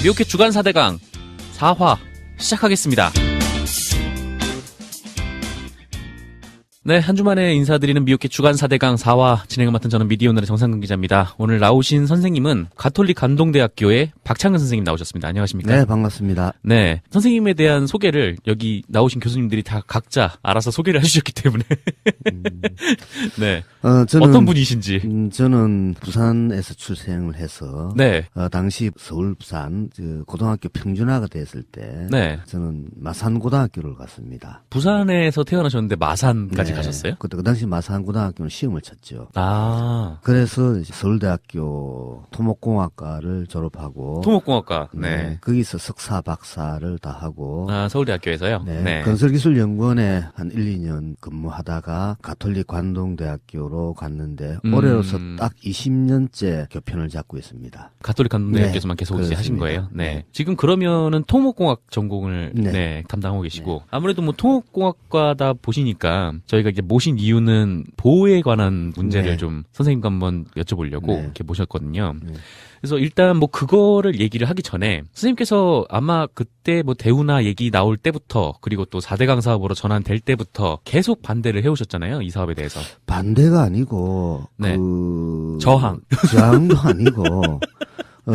미오캣 주간 4대강 4화 시작하겠습니다. 네, 한 주 만에 인사드리는 미오캣 주간 4대강 4화 진행을 맡은 저는 미디어오늘의 정상근 기자입니다. 오늘 나오신 선생님은 가톨릭 감동대학교의 박창근 선생님 나오셨습니다. 안녕하십니까? 네, 반갑습니다. 네, 선생님에 대한 소개를 여기 나오신 교수님들이 다 각자 알아서 소개를 해주셨기 때문에 네, 어떤 분이신지. 저는 부산에서 출생을 해서 네, 당시 서울 부산 고등학교 평준화가 됐을 때 네, 저는 마산고등학교를 갔습니다. 부산에서 태어나셨는데 마산까지 네, 가셨어요? 그 당시 마산고등학교는 시험을 쳤죠. 아, 그래서 이제 서울대학교 토목공학과를 졸업하고 토목공학과. 네. 거기서 석사 박사를 다 하고 아, 서울대학교에서요? 네. 건설기술연구원에 한 1, 2년 근무하다가 가톨릭 관동대학교로 갔는데 올해로서 딱 20년째 교편을 잡고 있습니다. 가톨릭 감동대학교에서만 네, 계속 이제 하신 그렇습니다. 거예요? 네. 네. 지금 그러면은 토목공학 전공을 네. 담당하고 계시고 네. 아무래도 뭐 토목공학과다 보시니까 저희가 이제 모신 이유는 보호에 관한 문제를 네. 좀 선생님과 한번 여쭤보려고 네. 이렇게 모셨거든요. 네. 그래서 일단 뭐 그거를 얘기를 하기 전에 선생님께서 아마 그때 뭐 대우나 얘기 나올 때부터 그리고 또 4대강 사업으로 전환될 때부터 계속 반대를 해오셨잖아요. 이 사업에 대해서. 반대가 아니고 네. 저항도 아니고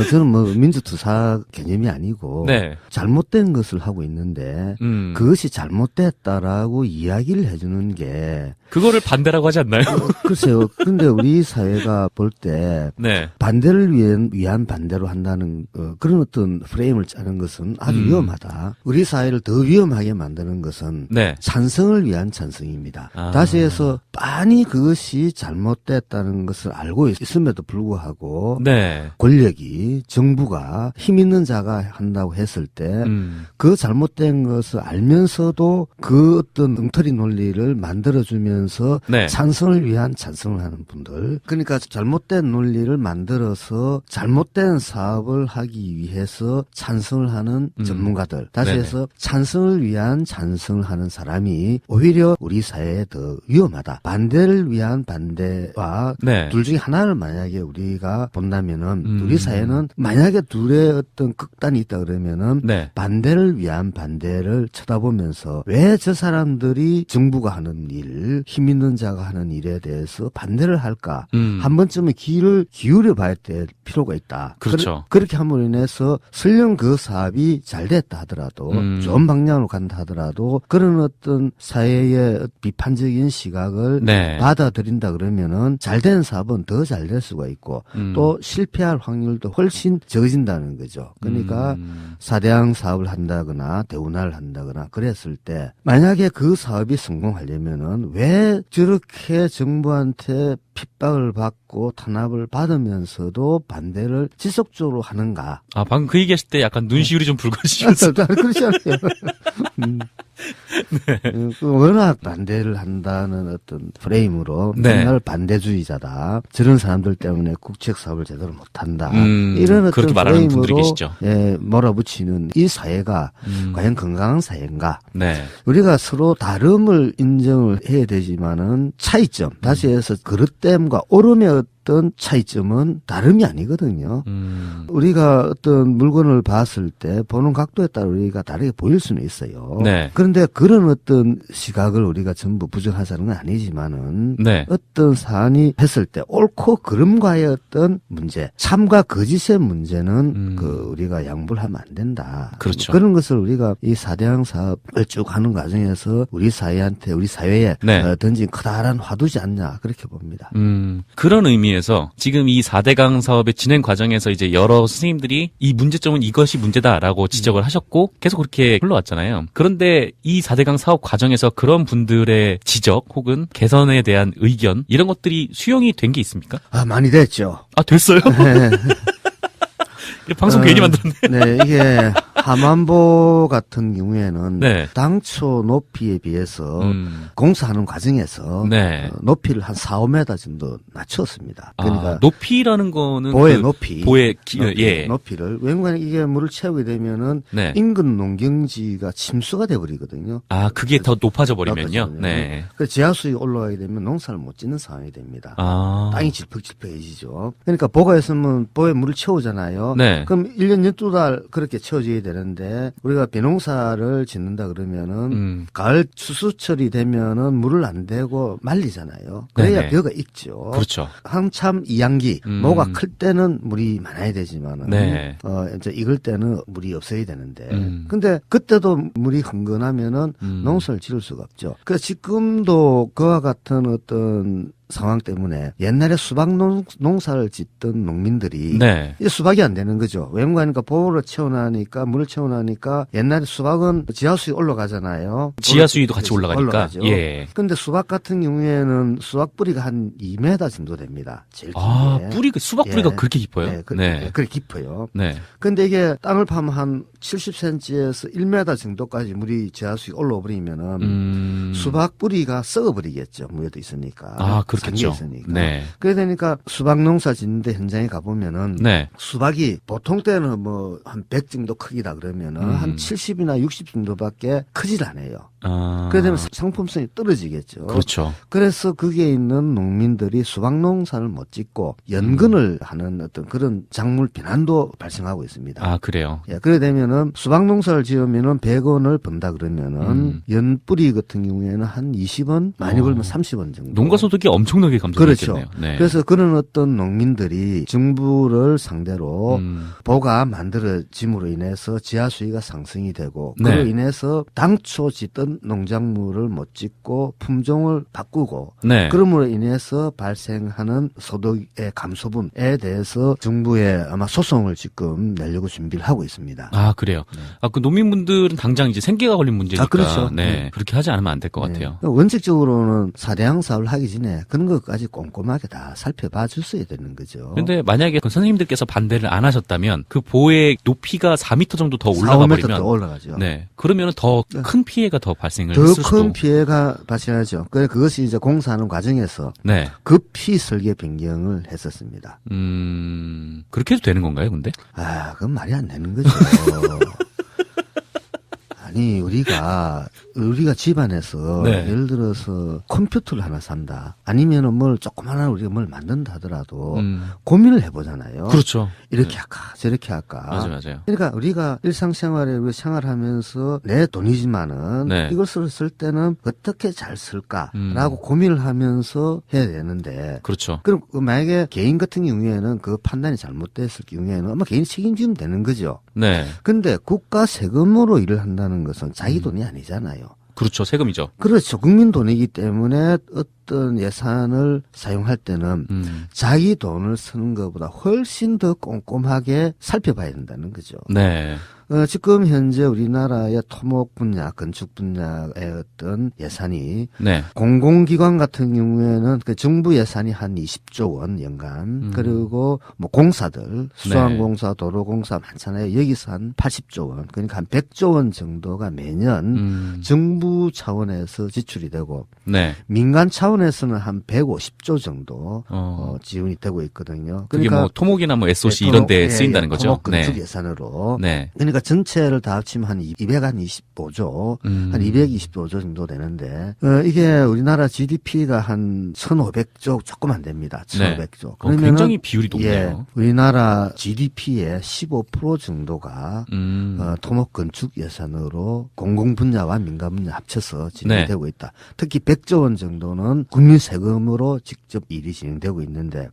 저는 뭐 민주투사 개념이 아니고 네. 잘못된 것을 하고 있는데 그것이 잘못됐다라고 이야기를 해주는 게 그거를 반대라고 하지 않나요? 글쎄요. 근데 우리 사회가 볼 때 네. 반대를 위한 반대로 한다는 그런 어떤 프레임을 짜는 것은 아주 위험하다. 우리 사회를 더 위험하게 만드는 것은 네. 찬성을 위한 찬성입니다. 다시 해서 빤히 그것이 잘못됐다는 것을 알고 있음에도 불구하고 네. 권력이 정부가 힘 있는 자가 한다고 했을 때 그 잘못된 것을 알면서도 그 어떤 엉터리 논리를 만들어주면서 네. 찬성을 위한 찬성을 하는 분들, 그러니까 잘못된 논리를 만들어서 잘못된 사업을 하기 위해서 찬성을 하는 전문가들, 다시 네네. 해서 찬성을 위한 찬성을 하는 사람이 오히려 우리 사회에 더 위험하다. 반대를 위한 반대와 네. 둘 중에 하나를 만약에 우리가 본다면은 우리 사회는 만약에 둘의 어떤 극단이 있다 그러면은 네. 반대를 위한 반대를 쳐다보면서 왜 저 사람들이 정부가 하는 일, 힘 있는 자가 하는 일에 대해서 반대를 할까? 한 번쯤은 귀를 기울여 봐야 될 필요가 있다. 그렇죠. 그렇게 함으로 인해서 설령 그 사업이 잘 됐다 하더라도 좋은 방향으로 간다 하더라도 그런 어떤 사회의 비판적인 시각을 네. 받아들인다 그러면은 잘된 사업은 더 잘 될 수가 있고 또 실패할 확률도 훨씬 적어진다는 거죠. 그러니까 4대강 사업을 한다거나 대운하를 한다거나 그랬을 때 만약에 그 사업이 성공하려면은 왜 저렇게 정부한테 핍박을 받고 탄압을 받으면서도 반대를 지속적으로 하는가? 아, 방금 그 얘기하실 때 약간 눈시울이 좀 붉어지셨어요. 그렇지 않아요. 워낙 반대를 한다는 어떤 프레임으로 네. 정말 반대주의자다. 저런 사람들 때문에 국책 사업을 제대로 못한다. 이런 어떤 그렇게 말하는 분들이 프레임으로 계시죠. 몰아붙이는 이 사회가 과연 건강한 사회인가? 네. 우리가 서로 다름을 인정을 해야 되지만은 차이점, 다시 해서 그릇됨과 오름의 어떤 차이점은 다름이 아니거든요. 우리가 어떤 물건을 봤을 때 보는 각도에 따라 우리가 다르게 보일 수는 있어요. 네. 그런데 그런 어떤 시각을 우리가 전부 부정하자는 건 아니지만은 네. 어떤 사안이 했을 때 옳고 그름과의 어떤 문제, 참과 거짓의 문제는 우리가 양보를 하면 안 된다. 그렇죠. 그런 것을 우리가 이 4대강 사업을 쭉 하는 과정에서 우리 사회에 네. 던진 커다란 화두지 않냐 그렇게 봅니다. 그런 의미에서 지금 이 4대강 사업의 진행 과정에서 이제 여러 선생님들이 이 문제점은 이것이 문제다라고 지적을 하셨고 계속 그렇게 흘러왔잖아요. 그런데 이 4대강 사업 과정에서 그런 분들의 지적 혹은 개선에 대한 의견 이런 것들이 수용이 된 게 있습니까? 아, 많이 됐죠. 아, 됐어요? 네. 방송 괜히 만들었네. 네, 이게 하만보 같은 경우에는 네. 당초 높이에 비해서 공사하는 과정에서 네. 높이를 한 4, 5m 정도 낮췄습니다. 그러니까 높이라는 거는 보의 높이, 보의 높이, 높이를 왜냐면 이게 물을 채우게 되면은 네. 인근 농경지가 침수가 돼버리거든요. 그게 더 높아져 버리면요. 높아지거든요. 네. 그 지하수위 올라가게 되면 농사를 못 짓는 상황이 됩니다. 땅이 질퍽질퍽해지죠. 그러니까 보가 있으면 보에 물을 채우잖아요. 네. 그럼 1년 12달 그렇게 채워져야 되는데 우리가 비농사를 짓는다 그러면은 가을 추수철이 되면은 물을 안 대고 말리잖아요. 그래야 네네. 벼가 익죠. 그렇죠. 한참 이양기 모가 클 때는 물이 많아야 되지만은 네. 이제 익을 때는 물이 없어야 되는데 근데 그때도 물이 흥건하면은 농사를 지을 수가 없죠. 그래서 지금도 그와 같은 어떤 상황 때문에 옛날에 수박 농사를 짓던 농민들이 네. 이제 수박이 안 되는 거죠. 왜냐하니까 보호를 채워나니까 물을 채워나니까 옛날에 수박은 지하수위 올라가잖아요. 지하수위도 같이 올라가니까. 올라가죠. 예. 근데 수박 같은 경우에는 수박 뿌리가 한 2m 정도 됩니다. 제일 긴 게. 수박 뿌리가 예. 그렇게 깊어요? 네, 네. 그렇게 깊어요. 네. 근데 이게 땅을 파면 한 70cm에서 1m 정도까지 물이 지하수위 올라와 버리면은 수박 뿌리가 썩어버리겠죠. 물에도 있으니까. 그렇겠죠. 있으니까. 네. 그래 되니까 수박 농사 짓는데 현장에 가보면은 네. 수박이 보통 때는 뭐 한 100 정도 크기다 그러면은 한 70이나 60 정도밖에 크질 않아요. 그래 되면 상품성이 떨어지겠죠. 그렇죠. 그래서 거기에 있는 농민들이 수박 농사를 못 짓고 연근을 하는 어떤 그런 작물 비난도 발생하고 있습니다. 그래요. 예, 그래 되면은 수박 농사를 지으면은 100원을 번다 그러면은 연뿌리 같은 경우에는 한 20원, 많이 벌면 30원 정도. 농가 소득이 엄청나게 감소했겠네요. 그렇죠. 네. 그래서 그런 어떤 농민들이 정부를 상대로 보가 만들어짐으로 인해서 지하수위가 상승이 되고 네. 그로 인해서 당초 짓던 농작물을 못 짓고 품종을 바꾸고 네. 그럼으로 인해서 발생하는 소득의 감소분에 대해서 정부에 아마 소송을 지금 내려고 준비를 하고 있습니다. 그래요. 그 농민분들은 당장 이제 생계가 걸린 문제니까. 그렇죠. 네. 그렇게 하지 않으면 안 될 것 같아요. 원칙적으로는 4대양 사업을 하기 전에 그런 것까지 꼼꼼하게 다 살펴봐 줬어야 되는 거죠. 그런데 만약에 그 선생님들께서 반대를 안 하셨다면 그 보의 높이가 4m 정도 더 4, 올라가 5m 버리면 더 올라가죠. 네. 그러면은 더 큰 피해가 더 발생을 더 했을 수도. 큰 피해가 발생하죠. 그것이 이제 공사하는 과정에서 네. 급히 설계 변경을 했었습니다. 그렇게 해도 되는 건가요, 근데? 그건 말이 안 되는 거죠. 아니, 우리가 집안에서 네. 예를 들어서 컴퓨터를 하나 산다. 아니면은 뭘 조그마한 우리가 뭘 만든다 하더라도 고민을 해보잖아요. 그렇죠. 이렇게 할까, 저렇게 할까. 맞아요. 그러니까 우리가 일상생활에 우리가 생활하면서 내 돈이지만은 네. 이것을 쓸 때는 어떻게 잘 쓸까라고 고민을 하면서 해야 되는데. 그렇죠. 그럼 만약에 개인 같은 경우에는 그 판단이 잘못됐을 경우에는 아마 개인이 책임지면 되는 거죠. 네. 근데 국가 세금으로 일을 한다는 것은 자기 돈이 아니잖아요. 그렇죠. 세금이죠. 그렇죠. 국민 돈이기 때문에 어떤 예산을 사용할 때는 자기 돈을 쓰는 것보다 훨씬 더 꼼꼼하게 살펴봐야 된다는 거죠. 네. 지금 현재 우리나라의 토목 분야, 건축 분야의 어떤 예산이 네. 공공기관 같은 경우에는 그 정부 예산이 한 20조 원 연간 그리고 뭐 공사들 수도원공사, 도로공사 많잖아요. 여기서 한 80조 원 그러니까 한 100조 원 정도가 매년 정부 차원에서 지출이 되고 네. 민간 차원에서는 한 150조 정도 지원이 되고 있거든요. 그게 그러니까 뭐 토목이나 뭐 SOC 이런 데 쓰인다는 거죠. 토목 건축 네. 예산으로. 네. 그러니까 전체를 다 합치면 한 225조, 한 225조 정도 되는데, 이게 우리나라 GDP가 한 1,500조 조금 안 됩니다. 1,500조. 네. 그러면은 굉장히 비율이 높네요. 예, 우리나라 GDP의 15% 정도가 토목 건축 예산으로 공공 분야와 민간 분야 합쳐서 진행되고 있다. 특히 100조 원 정도는 국민 세금으로 직접 일이 진행되고 있는데,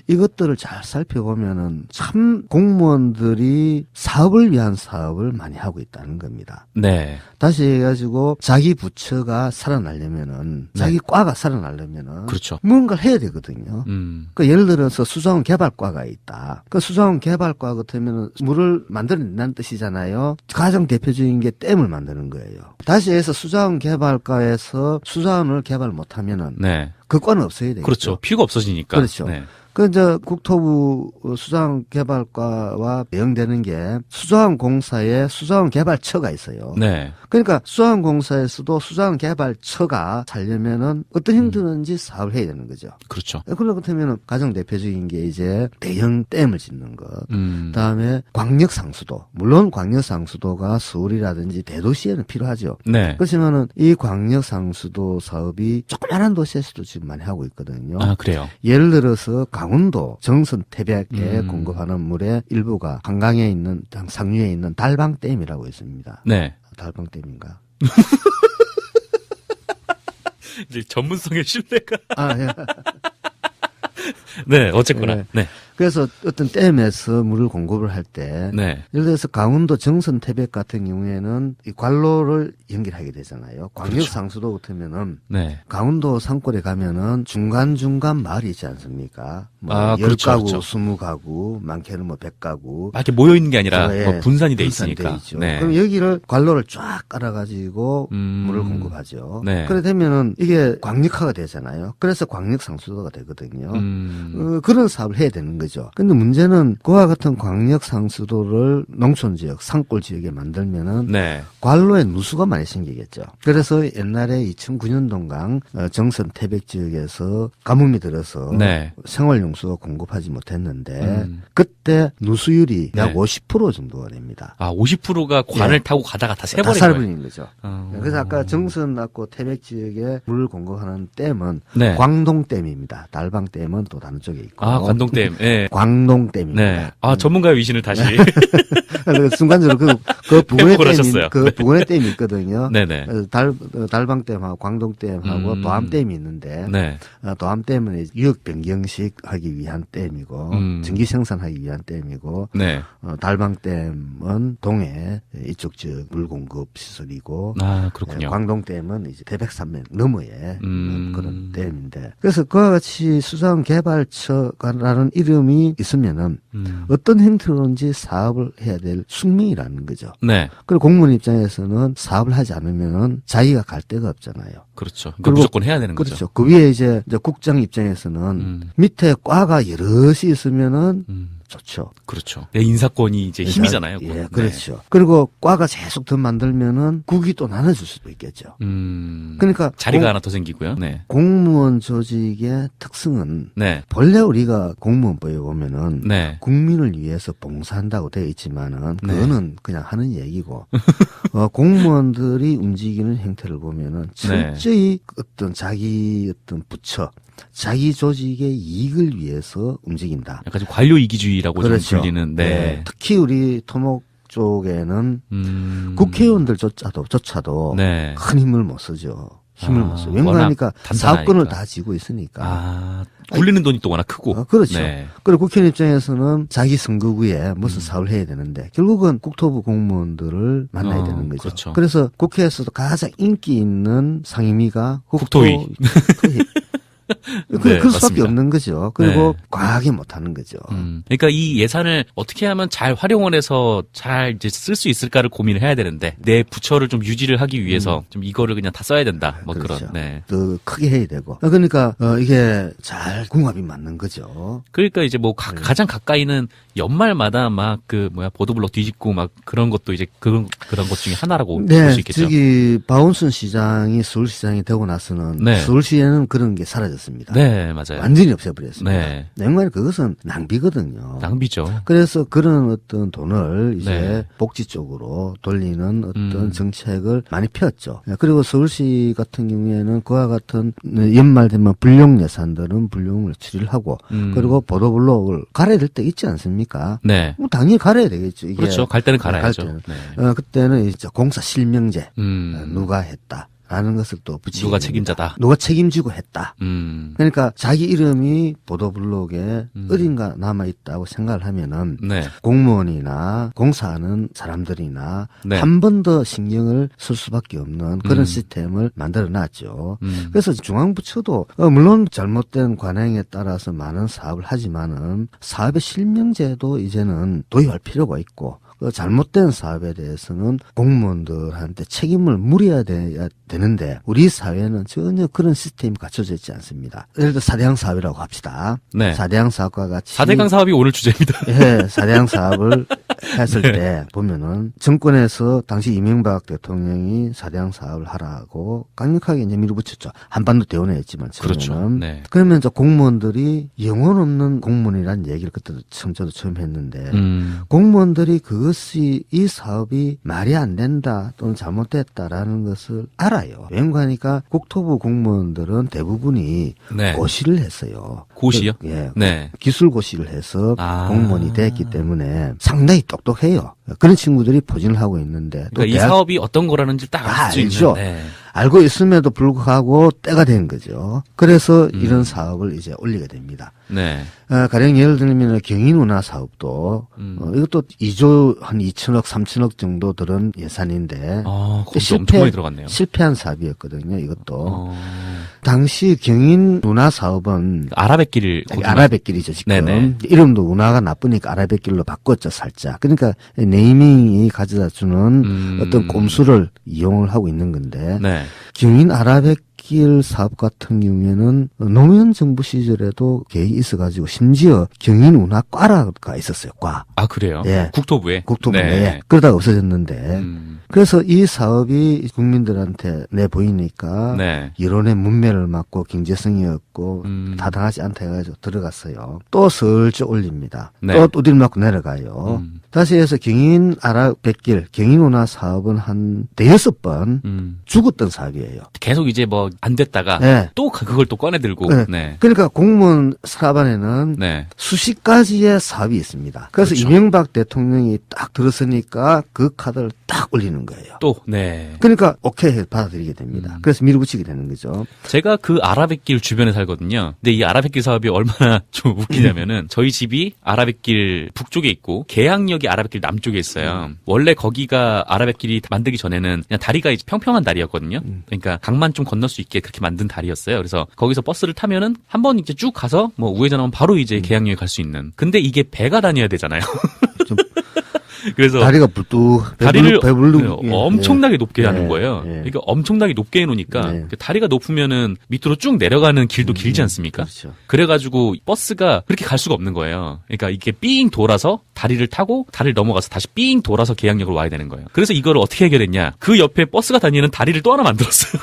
이것들을 잘 살펴보면은 참 공무원들이 사업을 위한 사업을 많이 하고 있다는 겁니다. 네. 다시 해가지고 자기 부처가 살아나려면은 자기 과가 살아나려면은 그렇죠. 뭔가를 해야 되거든요. 그 예를 들어서 수자원 개발과가 있다. 그 수자원 개발과 같으면은 물을 만들어낸다는 뜻이잖아요. 가장 대표적인 게 댐을 만드는 거예요. 다시 해서 수자원 개발과에서 수자원을 개발 못하면은 네. 그 과는 없어야 되겠죠. 그렇죠. 피가 없어지니까. 그렇죠. 네. 그 이제 국토부 수자원개발과와 배영되는 게 수자원공사에 수자원개발처가 있어요. 네. 그러니까 수자원공사에서도 수자원개발처가 살려면은 어떤 형태든지 사업을 해야 되는 거죠. 그렇죠. 그렇다면은 가장 대표적인 게 이제 대형 댐을 짓는 것. 그다음에 광역상수도. 물론 광역상수도가 서울이라든지 대도시에는 필요하죠. 네. 그렇지만은 이 광역상수도 사업이 조그마한 도시에서도 지금 많이 하고 있거든요. 아, 그래요. 예를 들어서 강원도 정선 태백에 공급하는 물의 일부가 한강에 있는 상류에 있는 달방댐이라고 있습니다. 네. 달방댐인가? 이제 전문성의 신뢰가. 아, 예. 네, 어쨌거나. 네. 네. 그래서 어떤 댐에서 물을 공급을 할 때, 네. 예를 들어서 강원도 정선 태백 같은 경우에는 이 관로를 연결하게 되잖아요. 광역 그렇죠. 상수도 같으면은 네. 강원도 산골에 가면은 중간중간 마을이 있지 않습니까? 뭐 아, 10가구, 그렇죠, 그렇죠. 20가구, 많게는 뭐 100가구. 막 이렇게 모여 있는 게 아니라 예, 뭐 분산이 돼 분산돼 있으니까. 있죠. 네. 그럼 여기를 관로를 쫙 깔아가지고 물을 공급하죠. 네. 그래 되면은 이게 광역화가 되잖아요. 그래서 광역 상수도가 되거든요. 그런 사업을 해야 되는 거죠. 근데 문제는 그와 같은 광역 상수도를 농촌 지역, 산골 지역에 만들면은 네. 관로에 누수가 많이 생기겠죠. 그래서 옛날에 2009년동강 정선 태백 지역에서 가뭄이 들어서 네. 생활용수가 공급하지 못했는데 그때 누수율이 약 네. 50% 정도가 됩니다. 아, 50%가 관을 예. 타고 가다가 다 다 새버린 거예요. 살버린 거죠. 어. 그래서 아까 정선하고 태백 지역에 물을 공급하는 댐은 네. 광동댐입니다. 달방댐은 또 다른 쪽에 있고. 아, 관동댐. 예. 광동댐입니다. 네. 아, 전문가의 위신을 다시. 그래서 순간적으로 그 부근의 회복을 댐이 하셨어요. 그 네. 부근의 댐이 있거든요. 네네. 그래서 달방댐하고 광동댐하고 도암댐이 있는데 네. 도암댐은 이제 유역 변경식 하기 위한 댐이고 전기 생산하기 위한 댐이고 네. 달방댐은 동해 이쪽 지역 물 공급 시설이고 아, 그렇군요. 광동댐은 이제 대백산맥 너머에 음. 그런 댐인데 그래서 그와 같이 수자원개발처라는 이름이 있으면은 어떤 형태로든지 사업을 해야 될 숙명이라는 거죠. 네. 그리고 공무원 입장에서는 사업을 하지 않으면은 자기가 갈 데가 없잖아요. 그렇죠. 그러니까 그리고- 무조건 해야 되는 그렇죠. 거죠. 그 위에 이제 국장 입장에서는 밑에 과가 여럿이 있으면은 좋죠. 그렇죠. 내 인사권이 이제 힘이잖아요. 예, 그건. 그렇죠. 그리고 과가 계속 더 만들면은 국이 또 나눠줄 수도 있겠죠. 네. 그러니까 자리가 하나 더 생기고요. 네. 공무원 조직의 특성은 네. 본래 우리가 공무원법에 보면은 네. 국민을 위해서 봉사한다고 되어 있지만은 네. 그거는 그냥 하는 얘기고 공무원들이 움직이는 형태를 보면은 네. 철저히 어떤 자기 어떤 부처 자기 조직의 이익을 위해서 움직인다. 약간 좀 관료 이기주의라고 그렇죠. 좀 불리는. 네. 특히 우리 토목 쪽에는 국회의원들조차도 네. 큰 힘을 못 쓰죠. 힘을 아, 못 써. 워낙 웬만하니까 단단하니까. 사업권을 다 쥐고 있으니까. 아, 굴리는 돈이 또 워낙 크고. 그렇죠. 네. 그리고 국회의원 입장에서는 자기 선거구에 무슨 사업을 해야 되는데 결국은 국토부 공무원들을 만나야 되는 거죠. 그렇죠. 그래서 국회에서도 가장 인기 있는 상임위가 국토위. 그럴 수밖에 맞습니다. 없는 거죠. 그리고 네. 과하게 못하는 거죠. 그러니까 이 예산을 어떻게 하면 잘 활용을 해서 잘 이제 쓸 수 있을까를 고민을 해야 되는데 내 부처를 좀 유지를 하기 위해서 좀 이거를 그냥 다 써야 된다. 뭐 그렇죠. 그런. 네. 더 크게 해야 되고. 그러니까 이게 잘 궁합이 맞는 거죠. 그러니까 이제 뭐 가장 가까이는 연말마다 막 그 보도블록 뒤집고 막 그런 것도 이제 그런 것 중에 하나라고 볼 네, 수 있겠죠. 저기 박원순 시장이 서울시장이 되고 나서는 네. 서울시에는 그런 게 사라졌습니다. 네, 맞아요. 완전히 없애버렸습니다. 네. 정말 그것은 낭비거든요. 낭비죠. 그래서 그런 어떤 돈을 이제 네. 복지 쪽으로 돌리는 어떤 정책을 많이 펴었죠. 그리고 서울시 같은 경우에는 그와 같은 연말 되면 불용 예산들은 불용을 처리를 하고 그리고 보도블록을 갈아야 될 때 있지 않습니까? 네. 뭐 당연히 갈아야 되겠죠. 이게 그렇죠. 갈 때는 갈아야죠. 갈 때는. 네. 그때는 이제 공사 실명제 누가 했다. 라는 것을 또 붙이고 누가 책임자다. 누가 책임지고 했다. 음. 그러니까 자기 이름이 보도블록에 어딘가 남아있다고 생각을 하면은 네. 공무원이나 공사하는 사람들이나 네. 한 번 더 신경을 쓸 수밖에 없는 그런 시스템을 만들어 놨죠. 그래서 중앙부처도 물론 잘못된 관행에 따라서 많은 사업을 하지만은 사업의 실명제도 이제는 도입할 필요가 있고 잘못된 사업에 대해서는 공무원들한테 책임을 물어야 되는데 우리 사회는 전혀 그런 시스템이 갖춰져 있지 않습니다. 예를 들어 4대강 사업이라고 합시다. 네. 4대강 사업과 같이 4대강 사업이 오늘 주제입니다. 예, 4대강 사업을 했을 때 보면은 정권에서 당시 이명박 대통령이 4대강 사업을 하라고 강력하게 이제 밀어붙였죠. 한반도 대원회 했지만 처음에는. 그렇죠. 네. 그러면 이제 공무원들이 영혼 없는 공무원이라는 얘기를 그때 저도 처음 했는데 공무원들이 그것이 이 사업이 말이 안 된다 또는 잘못됐다라는 것을 알아요. 왠가하니까 국토부 공무원들은 대부분이 네. 고시를 했어요. 고시요? 예. 네. 기술고시를 해서 아. 공무원이 됐기 때문에 상당히 똑똑해요. 그런 친구들이 포진을 하고 있는데 또 그러니까 이 사업이 어떤 거라는지 딱 알 수 알죠. 있는. 네. 알고 있음에도 불구하고 때가 된 거죠. 그래서 이런 사업을 이제 올리게 됩니다. 네. 가령 예를 들면 경인운하 사업도 이것도 2조 한 2천억 3천억 정도 들은 예산인데 아, 거기 엄청 많이 들어갔네요. 실패한 사업이었거든요. 이것도 당시 경인운하 사업은 아라뱃길 아라뱃길이죠 지금. 네네. 이름도 운하가 나쁘니까 아라뱃길로 바꿨죠 살짝. 그러니까 네이밍이 가져다주는 어떤 꼼수를 이용을 하고 있는 건데 네. 경인 아라뱃길 사업 같은 경우에는 노무현 정부 시절에도 계획이 있어가지고 심지어 경인 운하과라가 있었어요. 과. 아, 그래요? 예. 국토부에? 국토부 네. 내에. 그러다가 없어졌는데 그래서 이 사업이 국민들한테 내보이니까 네. 여론의 문매를 맞고 경제성이 없고 타당하지 않다 해가지고 들어갔어요. 또 슬쩍 올립니다. 네. 또 두드려 맞고 내려가요. 다시 해서 경인 아라뱃길 경인운하 사업은 한 대여섯 번 죽었던 사업이에요. 계속 이제 뭐 안 됐다가 네. 또 그걸 또 꺼내 들고. 네. 네. 그러니까 공무원 사업 안에는 네. 수십 가지의 사업이 있습니다. 그래서 그렇죠. 이명박 대통령이 딱 들었으니까 그 카드를 딱 올리는 거예요. 또 네. 그러니까 오케이 받아들이게 됩니다. 그래서 밀어붙이게 되는 거죠. 제가 그 아라뱃길 주변에 살거든요. 근데 이 아라뱃길 사업이 얼마나 좀 웃기냐면은 저희 집이 아라뱃길 북쪽에 있고 계양역이 아라뱃길 남쪽에 있어요. 원래 거기가 아라뱃길이 만들기 전에는 그냥 다리가 이제 평평한 다리였거든요. 그러니까 강만 좀 건널 수 있게 그렇게 만든 다리였어요. 그래서 거기서 버스를 타면은 한번 이제 쭉 가서 뭐 우회전하면 바로 이제 계양역에 갈 수 있는. 근데 이게 배가 다녀야 되잖아요. 좀 그래서 다리가 불뚝 다리를 배불르 엄청나게 높게 예. 하는 거예요. 예. 그러니까 엄청나게 높게 해놓으니까 예. 다리가 높으면은 밑으로 쭉 내려가는 길도 길지 않습니까? 그렇죠. 그래가지고 버스가 그렇게 갈 수가 없는 거예요. 그러니까 이게 삥 돌아서 다리를 타고 다리를 넘어가서 다시 삥 돌아서 계양역으로 와야 되는 거예요. 그래서 이걸 어떻게 해결했냐? 그 옆에 버스가 다니는 다리를 또 하나 만들었어요.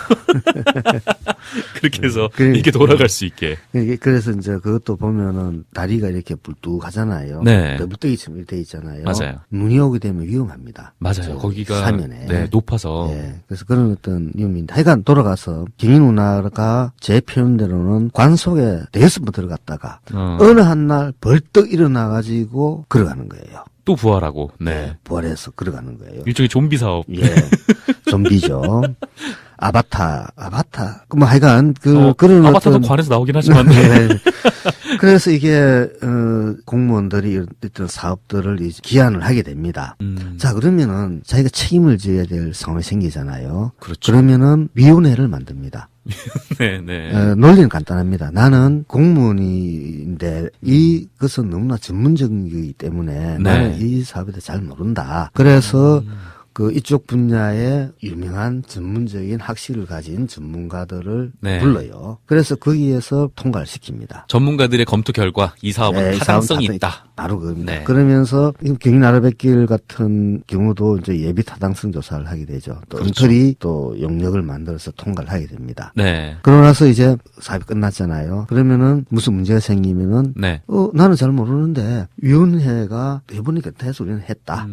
그렇게 해서 이게 돌아갈 수 있게. 그래서 이제 그것도 보면은 다리가 이렇게 불뚝하잖아요. 네. 물때기처럼 이렇게 돼 있잖아요. 맞아요. 눈이 오게 되면 위험합니다. 맞아요. 거기가 사면에. 네, 높아서. 예. 그래서 그런 어떤 위험인데 하여간 돌아가서 경인운하가 제 표현대로는 관 속에 대여섯 번 들어갔다가 어느 한 날 벌떡 일어나가지고 걸어가는 거예요. 또 부활하고. 네. 부활해서 걸어가는 거예요. 일종의 좀비 사업. 예. 좀비죠. 아바타. 뭐 하여간 그런 아바타도 어떤 관에서 나오긴 하지만. 네. 그래서 이게 공무원들이 어떤 사업들을 이제 기한을 하게 됩니다. 자 그러면은 자기가 책임을 져야 될 상황이 생기잖아요. 그렇죠. 그러면은 위원회를 만듭니다. 네, 네. 논리는 간단합니다. 나는 공무원인데 이것은 너무나 전문적이기 때문에 나는 이 사업에 대해 잘 모른다. 그래서 그 이쪽 분야에 유명한 전문적인 학식을 가진 전문가들을 불러요. 그래서 거기에서 통과를 시킵니다. 전문가들의 검토 결과 이 사업은 타당성이 있다. 바로 그겁니다. 네. 그러면서 경인 아라뱃길 같은 경우도 이제 예비 타당성 조사를 하게 되죠. 또 엉터리 또 용역을 만들어서 통과를 하게 됩니다. 네. 그러고 나서 이제 사업이 끝났잖아요. 그러면은 무슨 문제가 생기면은 나는 잘 모르는데 위원회가 해보니까 대해서 우리는 했다.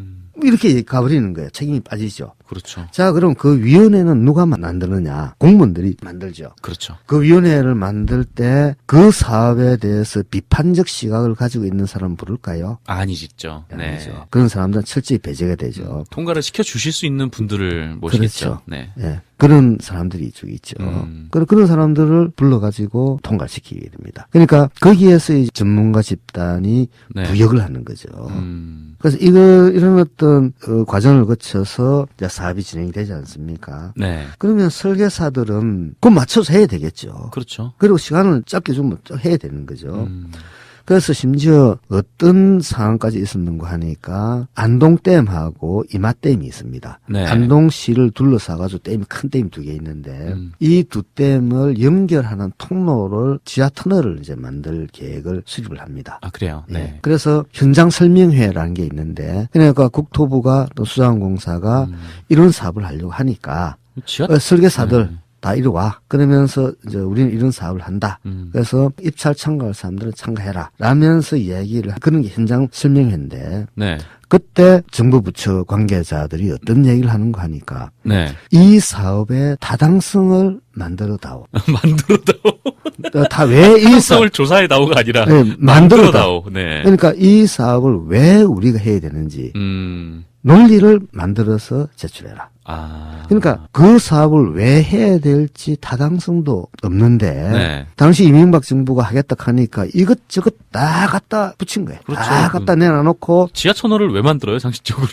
이렇게 가버리는 거예요. 책임이 빠지죠. 그렇죠. 자, 그럼 그 위원회는 누가 만드느냐? 공무원들이 만들죠. 그렇죠. 그 위원회를 만들 때 그 사업에 대해서 비판적 시각을 가지고 있는 사람 부를까요? 아니죠. 네. 아니죠. 그런 사람들은 철저히 배제가 되죠. 통과를 시켜 주실 수 있는 분들을 모시겠죠. 그렇죠. 네. 네. 그런 사람들이 쭉 있죠. 그런 사람들을 불러가지고 통과시키게 됩니다. 그러니까 거기에서 이 전문가 집단이 부역을 하는 거죠. 그래서 이런 어떤 과정을 거쳐서 이제 사업이 진행이 되지 않습니까? 네. 그러면 설계사들은 그거 맞춰서 해야 되겠죠. 그렇죠. 그리고 시간을 짧게 좀 해야 되는 거죠. 그래서 심지어 어떤 상황까지 있었는가 하니까 안동댐하고 이마댐이 있습니다. 네. 안동시를 둘러싸가지고 댐이 큰 댐이 두 개 있는데 이 두 댐을 연결하는 통로를 지하 터널을 이제 만들 계획을 수립을 합니다. 아, 그래요? 네. 예. 그래서 현장 설명회라는 게 있는데 그러니까 국토부가 또 수자원공사가 이런 사업을 하려고 하니까 지하 설계사들 다 이리 와. 그러면서 이제 우리는 이런 사업을 한다. 그래서 입찰 참가할 사람들은 참가해라. 라면서 이야기를 그런 게 현장 설명회인데 네. 그때 정부 부처 관계자들이 어떤 얘기를 하는가 하니까 네. 이 사업의 타당성을 만들어다오. 만들어다오. 다 왜 이 사업 성을 조사해 다오가 아니라 네, 만들어다오. 네. 그러니까 이 사업을 왜 우리가 해야 되는지 음. 논리를 만들어서 제출해라. 아. 그러니까 그 사업을 왜 해야 될지 타당성도 없는데 네. 당시 이명박 정부가 하겠다 하니까 이것저것 다 갖다 붙인 거예요. 그렇죠. 다 갖다 내놔놓고 지하 터널을 왜 만들어요, 상식적으로?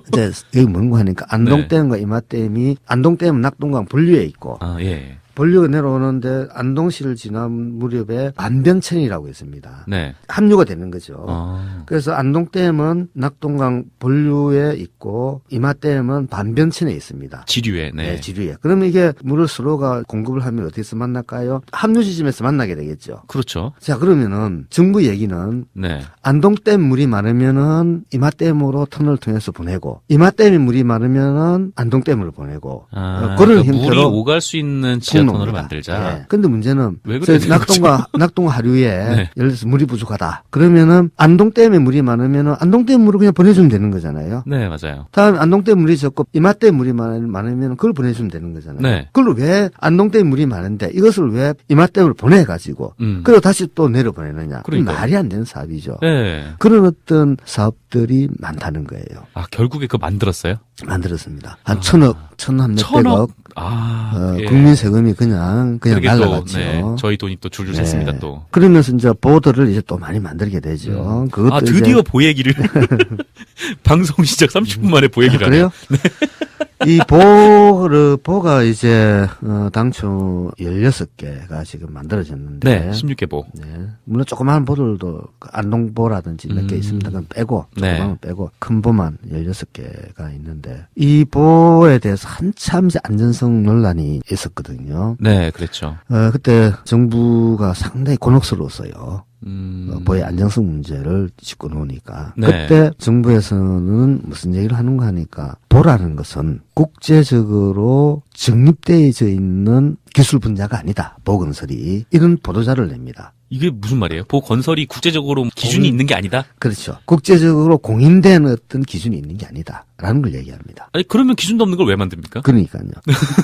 이제 여기 뭔가 하니까 안동댐과 이마댐이 안동댐은 낙동강 본류에 있고 아, 예. 본류가 내려오는데 안동시를 지난 무렵에 반변천이라고 있습니다. 네. 합류가 되는 거죠. 아. 그래서 안동댐은 낙동강 본류에 있고 이마댐은 반변천에 있습니다. 지류에, 네. 네, 지류에. 그러면 이게 물을 서로가 공급을 하면 어디서 만날까요? 합류 지점에서 만나게 되겠죠. 그렇죠. 자, 그러면은 정부 얘기는 네. 안동댐 물이 많으면은 이마댐으로 터널을 통해서 보내고 이마댐이 물이 많으면은 안동댐으로 보내고 아, 그런 그러니까 물이 형태로 오갈 수 있는 지하 터널을 만들자. 예. 근데 문제는 왜 그래야 되는 낙동 하류에 네. 예를 들어서 물이 부족하다. 그러면은 안동댐에 물이 많으면은 안동댐 물을 그냥 보내주면 되는 거잖아요. 네, 맞아요. 다음에 안동댐 물이 적고 이마댐 물이 많으면 그걸 보내주면 되는 거잖아요. 네. 그걸 왜 안동댐 물이 많은데 이것을 왜 이마댐으로 보내가지고 그리고 다시 또 내려보내느냐. 그러니까요. 말이 안 되는 사업이죠. 네. 그런 어떤 사업들이 많다는 거예요. 아, 결국에 그거 만들었어요? 만들었습니다. 한 천억, 한 몇백억. 아, 예. 국민 세금이 그냥 그러게 또, 날라갔죠. 네, 저희 돈이 또 줄줄 샜습니다, 또. 그러면서 이제 보도를 이제 또 많이 만들게 되죠. 그것도 아, 드디어 보얘기를. 방송 시작 30분 만에 보얘기를 그래요? 네. 이 보가 이제 당초 16개가 지금 만들어졌는데 네, 16개 보. 네. 물론 조그마한 보들도 안동보라든지 몇 개 있습니다. 그건 빼고 조그마한 네. 빼고 큰 보만 16개가 있는데 이 보에 대해서 한참 이제 안전성 논란이 있었거든요. 네, 그랬죠. 그때 정부가 상당히 곤혹스러웠어요. 보의 안정성 문제를 짚고 놓으니까. 네. 그때 정부에서는 무슨 얘기를 하는가 하니까 보라는 것은 국제적으로 정립되어져 있는 기술 분야가 아니다. 보건설이. 이런 보도자를 냅니다. 이게 무슨 말이에요? 보건설이 국제적으로 기준이 있는 게 아니다? 그렇죠. 국제적으로 공인된 어떤 기준이 있는 게 아니다. 라는 걸 얘기합니다. 아니, 그러면 기준도 없는 걸 왜 만듭니까? 그러니까요.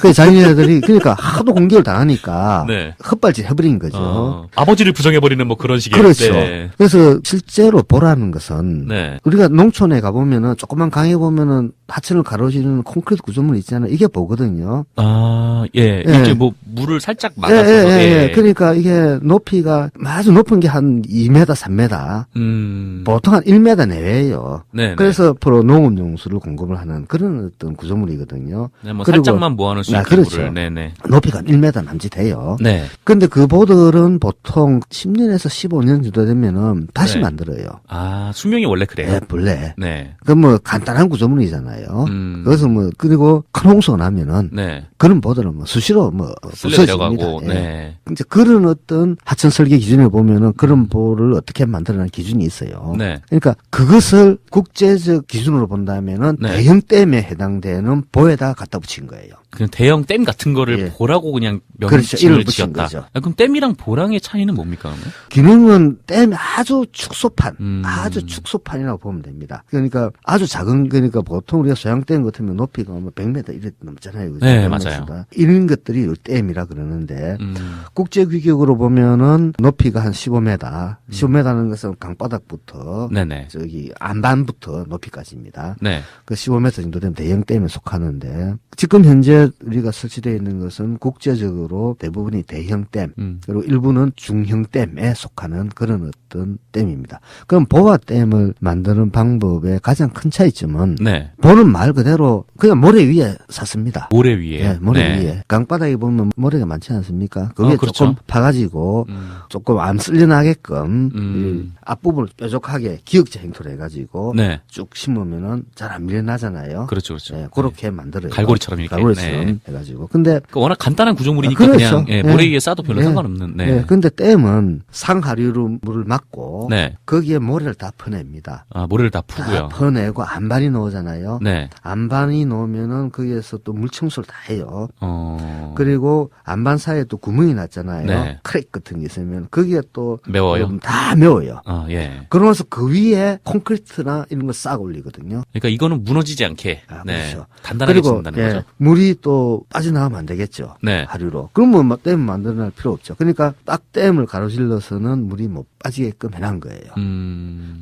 그 자기네들이 그러니까 하도 공격을 당하니까 네. 헛발질 해버린 거죠. 아버지를 부정해버리는 뭐 그런 식의. 그렇죠. 네. 그래서 실제로 보라는 것은 네. 우리가 농촌에 가보면은 조그만 강에 보면은 하천을 가로지르는 콘크리트 구조물 있잖아요. 이게 보거든요. 아, 예. 예. 이게 뭐 물을 살짝 막아서. 예. 그러니까 이게 높이가 아주 높은 게 한 2m, 3m. 보통 한 1m 내외예요. 네. 그래서 프로 농업용수를 공급을 하는 그런 어떤 구조물이거든요. 네, 뭐 그리고- 살짝만 모아놓을 수 있는 그렇죠. 물을. 네네. 높이가 한 1m 남짓해요. 네. 근데 그 보들은 보통 10년에서 15년 정도 되면은 다시 네. 만들어요. 아, 수명이 원래 그래요? 네, 본래. 네. 그 뭐 간단한 구조물이잖아요. 음. 그래서 뭐 그리고 큰 홍수가 나면은 네. 그런 보드는 뭐 수시로 뭐 쓸려 없어집니다. 내려가고. 예. 네. 이제 그런 어떤 하천 설계 기준에 보면은 그런 보를 어떻게 만들어내는 기준이 있어요. 네. 그러니까 그것을 국제적 기준으로 본다면은 네. 대형 댐에 해당되는 보에다 갖다 붙인 거예요. 그냥 대형 댐 같은 거를 예. 보라고 그냥 그렇죠. 명칭을 이름을 붙인 지었다. 거죠. 아, 그럼 댐이랑 보랑의 차이는 뭡니까? 그러면? 기능은 댐 아주 축소판, 음. 아주 축소판이라고 보면 됩니다. 그러니까 아주 작은 거니까 보통 우리가 소양댐 같으면 높이가 뭐 100m 이렇게 넘잖아요. 그죠? 네, 100m. 맞아요. 이런 것들이 댐이라 그러는데 음. 국제 규격으로 보면은 높이가 한 15m, 15m는 것은 강바닥부터 네네. 저기 안반부터 높이까지입니다. 네. 그 15m 정도 되면 대형 댐에 속하는데 지금 현재 우리가 설치되어 있는 것은 국제적으로 대부분이 대형 댐 음. 그리고 일부는 중형 댐에 속하는 그런 있던 댐입니다. 그럼 보와 댐을 만드는 방법의 가장 큰 차이점은 네. 보는 말 그대로 그냥 모래 위에 샀습니다. 모래 위에. 예, 모래 네. 위에. 강바닥에 보면 모래가 많지 않습니까? 거기에 그렇죠. 조금 파가지고 조금 안 쓸려나게끔 이 앞부분을 뾰족하게 기역자 형태로 해가지고 네. 쭉 심으면은 잘 안 밀려나잖아요. 그렇죠, 그렇죠. 예, 그렇게 만들어요. 갈고리처럼 이렇게. 갈고리처럼 네. 해가지고. 근데 그 워낙 간단한 구조물이니까 그렇죠. 그냥 예, 네. 모래 위에 싸도 별로 네. 상관없는. 네. 네, 근데 댐은 상하류로 물을 막고 네. 거기에 모래를 다 퍼냅니다. 아, 모래를 다 다 푸고요. 퍼내고 안반이 나오잖아요. 네. 안반이 나오면은 거기에서 또 물 청소를 다 해요. 그리고 그리고 안반 사이에 또 구멍이 났잖아요. 네. 크랙 같은 게 있으면 거기에 또 매워요. 다 매워요. 예. 그러면서 그 위에 콘크리트나 이런 거 싹 올리거든요. 그러니까 이거는 무너지지 않게. 아, 네. 그렇죠. 단단하게 그리고 짓는다는 예, 거죠. 물이 또 빠져나가면 안 되겠죠. 네. 하류로. 그러면 뭐 댐 만들어낼 필요 없죠. 그러니까 딱 댐을 가로질러서는 물이 못 빠지게끔 해놓은 거예요.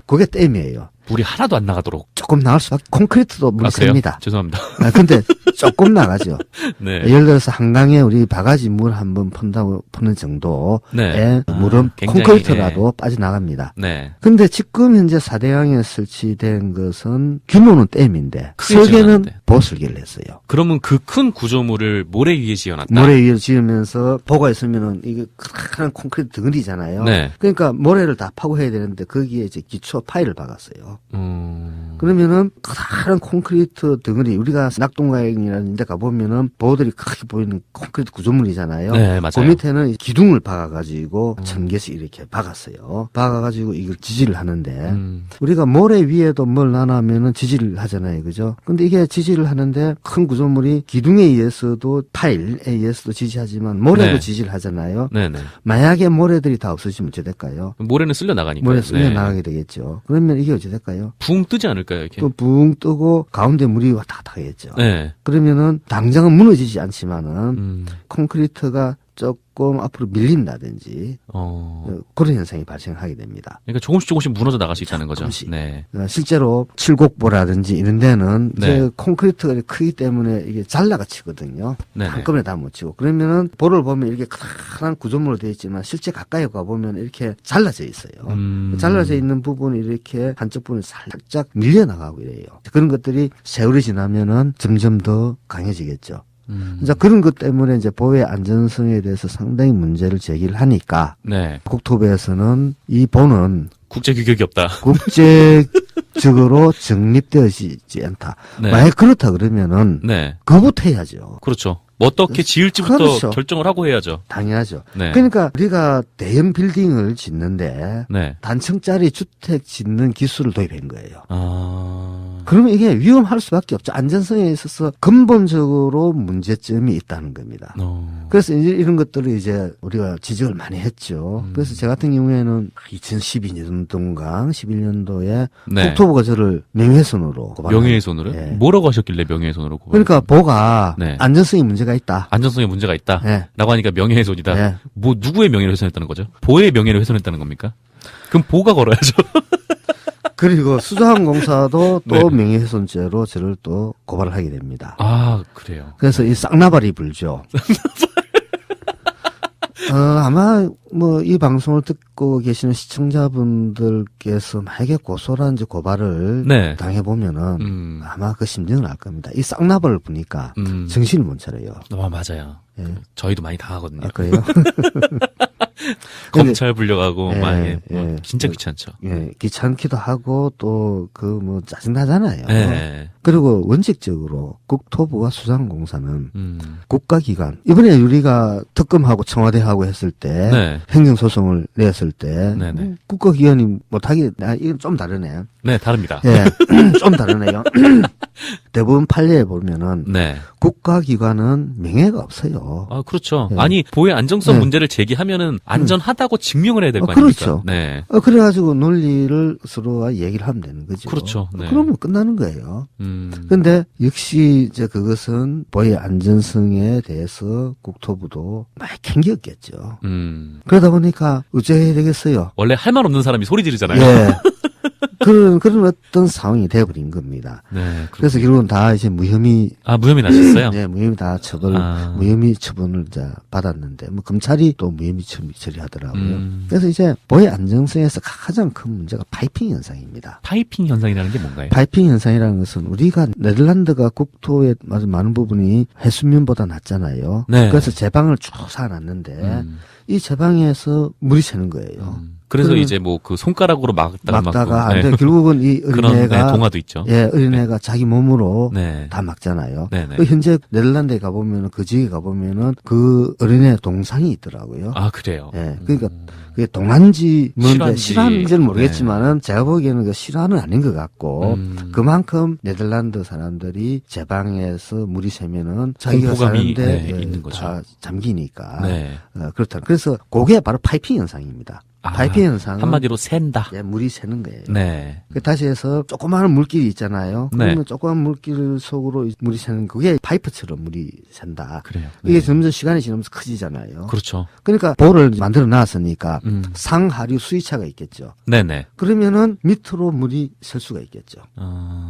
그게 댐이에요. 물이 하나도 안 나가도록. 조금 나갈 수밖에. 콘크리트도 물이 그래요? 셉니다. 죄송합니다. 아, 근데 조금 나가죠. 네. 예를 들어서 한강에 우리 바가지 물 한번 푼다고 푸는 정도의 네. 물은 굉장히, 콘크리트라도 빠져나갑니다. 네. 근데 지금 현재 4대강에 설치된 것은 규모는 댐인데 크게 설계는 지어놨는데. 보설계를 했어요. 그러면 그 큰 구조물을 모래 위에 지어놨다. 모래 위에 지으면서 보가 있으면은 이게 큰 콘크리트 덩어리잖아요. 네. 그러니까 모래를 다 파고 해야 되는데 거기에 이제 기초 파일을 박았어요. 음. 그러면은 커다란 콘크리트 덩어리 우리가 낙동강이라는 데 가보면은 보들이 크게 보이는 콘크리트 구조물이잖아요. 네, 맞아요. 그 밑에는 기둥을 박아가지고 1000개씩 이렇게 박았어요. 박아가지고 이걸 지지를 하는데 우리가 모래 위에도 뭘 놔놓으면은 지지를 하잖아요. 그죠? 근데 이게 지지를 하는데 큰 구조물이 기둥에 의해서도 파일에 의해서도 지지하지만 모래도 네. 지지를 하잖아요. 네네. 만약에 모래들이 다 없어지면 어찌 될까요? 모래는 쓸려 나가니까. 모래 쓸려 나가게 되겠죠. 그러면 이게 어찌 될까요? 붕 뜨지 않을까요, 이렇게? 또 붕 뜨고 가운데 물이 왔다 갔다 하겠죠. 네. 그러면은 당장은 무너지지 않지만은 콘크리트가 조금 앞으로 밀린다든지 그런 현상이 발생하게 됩니다. 그러니까 조금씩 무너져 나갈 수 있다는 거죠. 조금씩. 네. 실제로 칠곡보라든지 이런 데는 네. 이제 콘크리트가 크기 때문에 이게 잘라가 치거든요. 네네. 한꺼번에 다 못 치고. 그러면은 볼을 보면 이렇게 커다란 구조물로 되어 있지만 실제 가까이 가보면 이렇게 잘라져 있어요. 잘라져 있는 부분이 이렇게 한쪽 부분이 살짝 밀려나가고 이래요. 그런 것들이 세월이 지나면은 점점 더 강해지겠죠. 이제 그런 것 때문에 이제 보호의 안전성에 대해서 상당히 문제를 제기를 하니까 네. 국토부에서는 이 보는 국제 규격이 없다. 국제적으로 정립되어지지 않다. 네. 만약 그렇다 그러면은 네. 그부터 해야죠. 그렇죠. 뭐 어떻게 지을지부터 그렇죠. 결정을 하고 해야죠. 당연하죠. 네. 그러니까 우리가 대형 빌딩을 짓는데 네. 단층짜리 주택 짓는 기술을 도입한 거예요. 아. 그러면 이게 위험할 수밖에 없죠. 안전성에 있어서 근본적으로 문제점이 있다는 겁니다. 그래서 이제 이런 것들을 이제 우리가 지적을 많이 했죠. 그래서 제 같은 경우에는 2012년도인가 11년도에 네. 국토부가 저를 명예훼손으로 고발을 명예훼손으로? 예. 뭐라고 하셨길래 명예훼손으로? 그러니까 보가 네. 안전성에 문제가 있다. 안전성에 문제가 있다. 네. 라고 하니까 명예훼손이다. 네. 뭐 누구의 명예를 훼손했다는 거죠? 보의 명예를 훼손했다는 겁니까? 그럼 보가 걸어야죠. 그리고 수자항공사도 또 네. 명예훼손죄로 저를 또 고발을 하게 됩니다. 아, 그래요. 그래서 이 쌍나발이 불죠. 아마 뭐 이 방송을 듣고 계시는 시청자분들께서 만약에 고소라든지 고발을 네. 당해보면은 아마 그 심정을 알 겁니다. 이 쌍나발을 보니까 정신을 못 차려요. 맞아요. 예. 저희도 많이 당하거든요. 아, 그래요? 검찰 불려가고 예, 많이 예. 진짜 귀찮죠. 예, 귀찮기도 하고 또 그 뭐 짜증나잖아요. 네. 그리고 원칙적으로 국토부와 수상공사는 음. 국가기관 이번에 우리가 특검하고 청와대하고 했을 때 네. 행정소송을 냈을 때 네네. 국가기관이 못하게 이건 좀 다르네. 네, 다릅니다. 예, 좀 다르네요. 대부분 판례에 보면은 네. 국가기관은 명예가 없어요. 아, 그렇죠. 예. 아니, 보의 안정성 네. 문제를 제기하면은 안전하다고 증명을 해야 될 거 아닙니까? 그렇죠. 네. 그래가지고 논리를 서로가 얘기를 하면 되는 거죠. 그렇죠. 네. 그러면 끝나는 거예요. 근데 역시 이제 그것은 보의 안전성에 대해서 국토부도 많이 캥겼겠죠. 그러다 보니까 어째 해야 되겠어요. 원래 할 말 없는 사람이 소리 지르잖아요. 예. 그런 어떤 상황이 되어버린 겁니다. 네. 그래서 결국은 다 이제 무혐의 무혐의 나셨어요? 네, 무혐의 다 무혐의 처분을 이제 받았는데, 뭐, 검찰이 또 무혐의 처리하더라고요. 그래서 이제 보의 안정성에서 가장 큰 문제가 파이핑 현상입니다. 파이핑 현상이라는 게 뭔가요? 파이핑 현상이라는 것은 우리가 네덜란드가 국토의 아주 많은 부분이 해수면보다 낮잖아요. 네. 그래서 제방을 쭉 쌓아놨는데, 이 제방에서 물이 새는 거예요. 그래서 이제 뭐 그 손가락으로 막다가 안 돼. 결국은 이 어린애가 동화도 있죠. 예, 어린애가 자기 몸으로 네. 다 막잖아요. 네네. 현재 네덜란드에 가보면은 그 지역에 가보면은 그 어린애 동상이 있더라고요. 아, 그래요. 예, 그러니까 그게 동안지 뭔데 실화인지. 실화인지는 모르겠지만은 제가 보기에는 그 실화는 아닌 것 같고 그만큼 네덜란드 사람들이 제방에서 물이 새면은 자기가 공포감이, 사는데 네, 있는 거죠. 다 잠기니까 네. 그렇다. 그래서 그게 바로 파이핑 현상입니다. 파이핑 현상은 한마디로 샌다. 예, 물이 새는 거예요. 네. 다시 해서 조그마한 물길이 있잖아요. 그러면 조그만 물길 속으로 물이 새는 그게 파이프처럼 물이 샌다. 그래요. 이게 점점 시간이 지나면서 커지잖아요. 그렇죠. 그러니까 볼을 만들어 놨으니까 상하류 수위차가 있겠죠. 네네. 그러면은 밑으로 물이 셀 수가 있겠죠.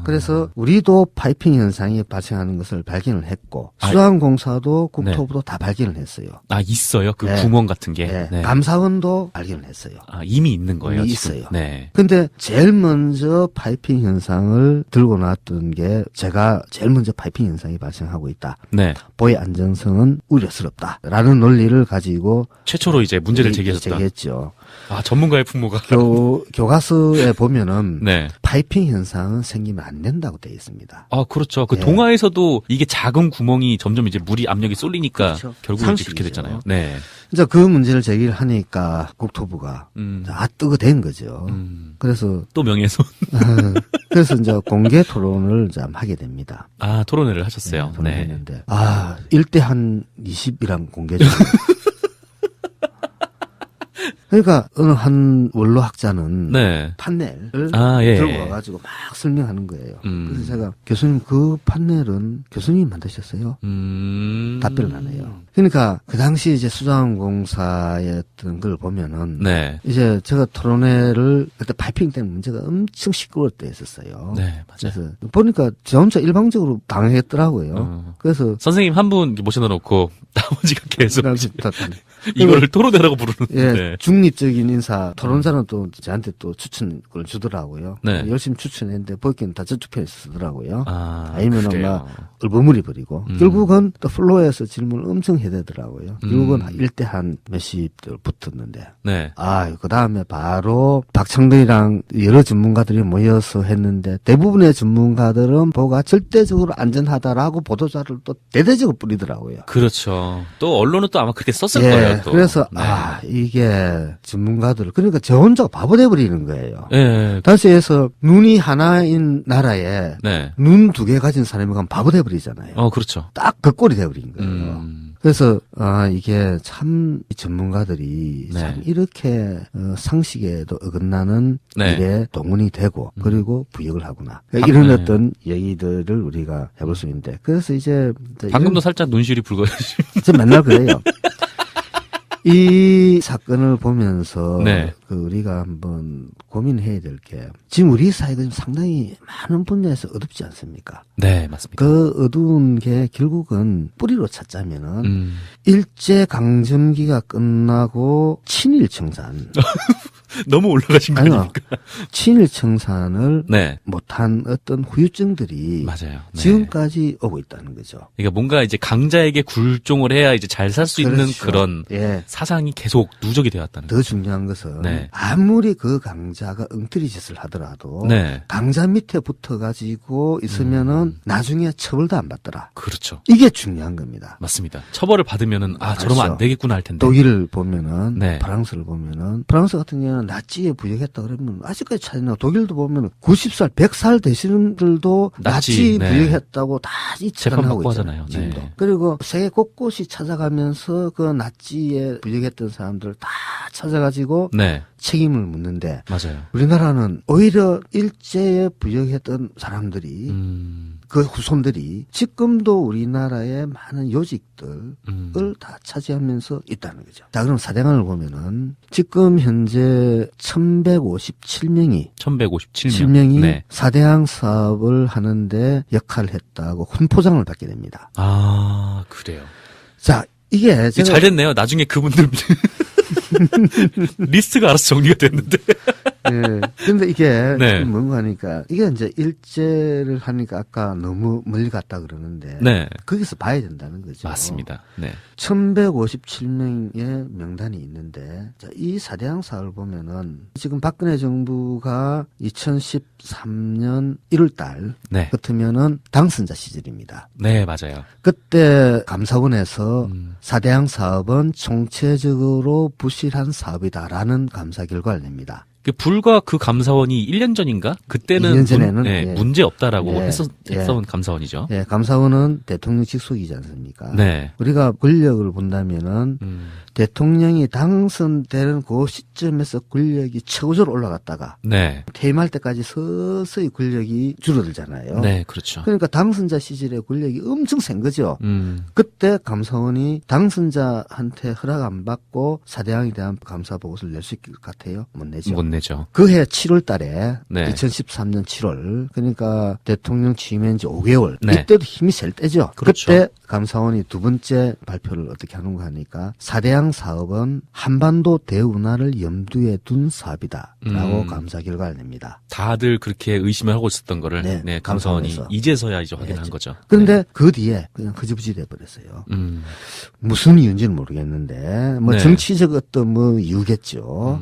그래서 우리도 파이핑 현상이 발생하는 것을 발견을 했고 수도원공사도 국토부도 다 발견을 했어요. 있어요? 그 네. 구멍 같은 게? 네. 네. 감사원도 발견을 했어요. 이미 있는 거예요? 이미 지금? 있어요. 네. 근데 제일 먼저 파이핑 현상을 들고 나왔던 게 제가 제일 먼저 파이핑 현상이 발생하고 있다. 네. 보의 안정성은 우려스럽다. 라는 논리를 가지고 최초로 이제 문제를 제기했었다. 제기했죠. 전문가의 풍모가. 교과서에 보면은 네. 파이핑 현상은 생기면 안 된다고 되어 있습니다. 그렇죠. 그 예. 동화에서도 이게 작은 구멍이 점점 이제 물이 압력이 쏠리니까 그렇죠. 결국 이제 상식이죠. 그렇게 됐잖아요. 네. 이제 그 문제를 제기를 하니까 국토부가 뜨거 된 거죠. 그래서 또 명예훼손. 그래서 이제 공개 토론을 이제 하게 됩니다. 토론회를 하셨어요. 토론을 네. 했는데 1대 한 20이랑 공개죠. 그러니까 어느 한 원로학자는 네. 판넬을 예. 들고 와가지고 막 설명하는 거예요. 그래서 제가 교수님 그 판넬은 교수님이 만드셨어요? 답변을 안 해요. 그러니까 그 당시 이제 수자원공사였던 걸 보면은 네. 이제 제가 토론회를 그때 파이핑 때문에 문제가 엄청 시끄러울 때 했었어요. 네, 맞아요. 그래서 보니까 저 혼자 일방적으로 당했더라고요. 그래서 선생님 한 분 모셔다 놓고 나머지가 계속 다 이거를 토론회라고 부르는데. 예, 중립적인 인사, 토론자는 또 저한테 또 추천을 주더라고요. 네. 열심히 추천했는데, 보기에는 다 저쪽 편에 쓰더라고요. 아니면은 그래요. 막, 얼버무리 버리고. 결국은 또 플로어에서 질문을 엄청 해대더라고요. 결국은 1대 한 몇십들 붙었는데. 네. 그 다음에 바로 박청근이랑 여러 전문가들이 모여서 했는데, 대부분의 전문가들은 뭐가 절대적으로 안전하다라고 보도자를 또 대대적으로 뿌리더라고요. 그렇죠. 또 언론은 또 아마 그렇게 썼을 예, 거예요. 또. 그래서 네. 이게 전문가들 그러니까 저 혼자가 바보 돼버리는 거예요. 예. 다시 해서 눈이 하나인 나라에 네. 눈 두 개 가진 사람이 가면 바보 돼버리잖아요. 그렇죠. 딱 그 꼴이 돼버린 거예요. 그래서 이게 참 이 전문가들이 네. 참 이렇게 상식에도 어긋나는 네. 일에 동원이 되고 그리고 부역을 하구나. 그러니까 이런 어떤 얘기들을 우리가 해볼 수 있는데 그래서 이제 방금도 살짝 눈시울이 붉어지시. 저 맨날 그래요. 이 사건을 보면서 네. 우리가 한번 고민해야 될 게 지금 우리 사회가 지금 상당히 많은 분야에서 어둡지 않습니까? 네, 맞습니다. 그 어두운 게 결국은 뿌리로 찾자면은 일제 강점기가 끝나고 친일 청산 너무 올라가신 거 아니요. 아닙니까? 친일 청산을 네. 못한 어떤 후유증들이 맞아요. 네. 지금까지 오고 있다는 거죠. 그러니까 뭔가 이제 강자에게 굴종을 해야 이제 잘 살 수 있는 그렇죠. 그런 예. 사상이 계속 누적이 되었다는 더 중요한 것은 네. 아무리 그 강자가 엉터리 짓을 하더라도 네. 강자 밑에 붙어가지고 있으면은 나중에 처벌도 안 받더라. 그렇죠. 이게 중요한 겁니다. 맞습니다. 처벌을 받으면은 저러면 안 되겠구나 할 텐데. 독일을 보면은 네. 프랑스를 보면은 프랑스 같은 경우는 나치에 부역했다 그러면 아직까지 찾아나 독일도 보면은 90살, 100살 되시는 분들도 나치 네. 부역했다고 다 재판받고 있잖아요. 하잖아요. 지금도. 네. 그리고 세계 곳곳이 찾아가면서 그 나치에 부역했던 사람들 다 찾아가지고 네. 책임을 묻는데 맞아요. 우리나라는 오히려 일제에 부역했던 사람들이 그 후손들이 지금도 우리나라의 많은 요직들을 다 차지하면서 있다는 거죠. 자, 그럼 사대강을 보면은 지금 현재 1157명이 1157명. 네. 사대강 사업을 하는데 역할을 했다고 훈포장을 받게 됩니다. 아, 그래요. 자, 이게 제가 잘 됐네요. 나중에 그분들 리스트가 알아서 정리가 됐는데. 예. 근데 이게 네. 뭔가 하니까 이게 이제 일제를 하니까 아까 너무 멀리 갔다 그러는데 네. 거기서 봐야 된다는 거죠. 맞습니다. 네. 1157명의 명단이 있는데 자, 이 사대강 사업을 보면은 지금 박근혜 정부가 2013년 1월 달 네. 같으면은 당선자 시절입니다. 네, 맞아요. 그때 감사원에서 사대강 사업은 총체적으로 부실한 사업이다라는 감사 결과를 냅니다. 불과 그 감사원이 1년 전인가? 그때는 2년 전에는 예. 문제 없다라고 예. 했던 감사원이죠. 예, 감사원은 대통령 직속이지 않습니까? 네. 우리가 권력을 본다면은 대통령이 당선되는 그 시점에서 권력이 최고조로 올라갔다가 네. 퇴임할 때까지 서서히 권력이 줄어들잖아요. 네, 그렇죠. 그러니까 당선자 시절에 권력이 엄청 센 거죠. 그때 감사원이 당선자한테 허락 안 받고 사대강에 대한 감사 보고서를 낼 수 있을 것 같아요? 못 내죠. 못 내죠. 그해 7월 달에 네. 2013년 7월 그러니까 대통령 취임한 지 5개월 네. 이때도 힘이 셀 때죠. 그렇죠. 그때 감사원이 두 번째 발표를 어떻게 하는가 하니까 사대강 사업은 한반도 대운하를 염두에 둔 사업이다라고 감사 결과를 냅니다. 다들 그렇게 의심을 하고 있었던 거를 네, 네, 감사원이 감사원에서. 이제서야 이제 확인한 거죠. 그런데 그 뒤에 그냥 흐지부지 돼버렸어요. 무슨 이유인지는 모르겠는데 뭐 네. 정치적 어떤 뭐 이유겠죠.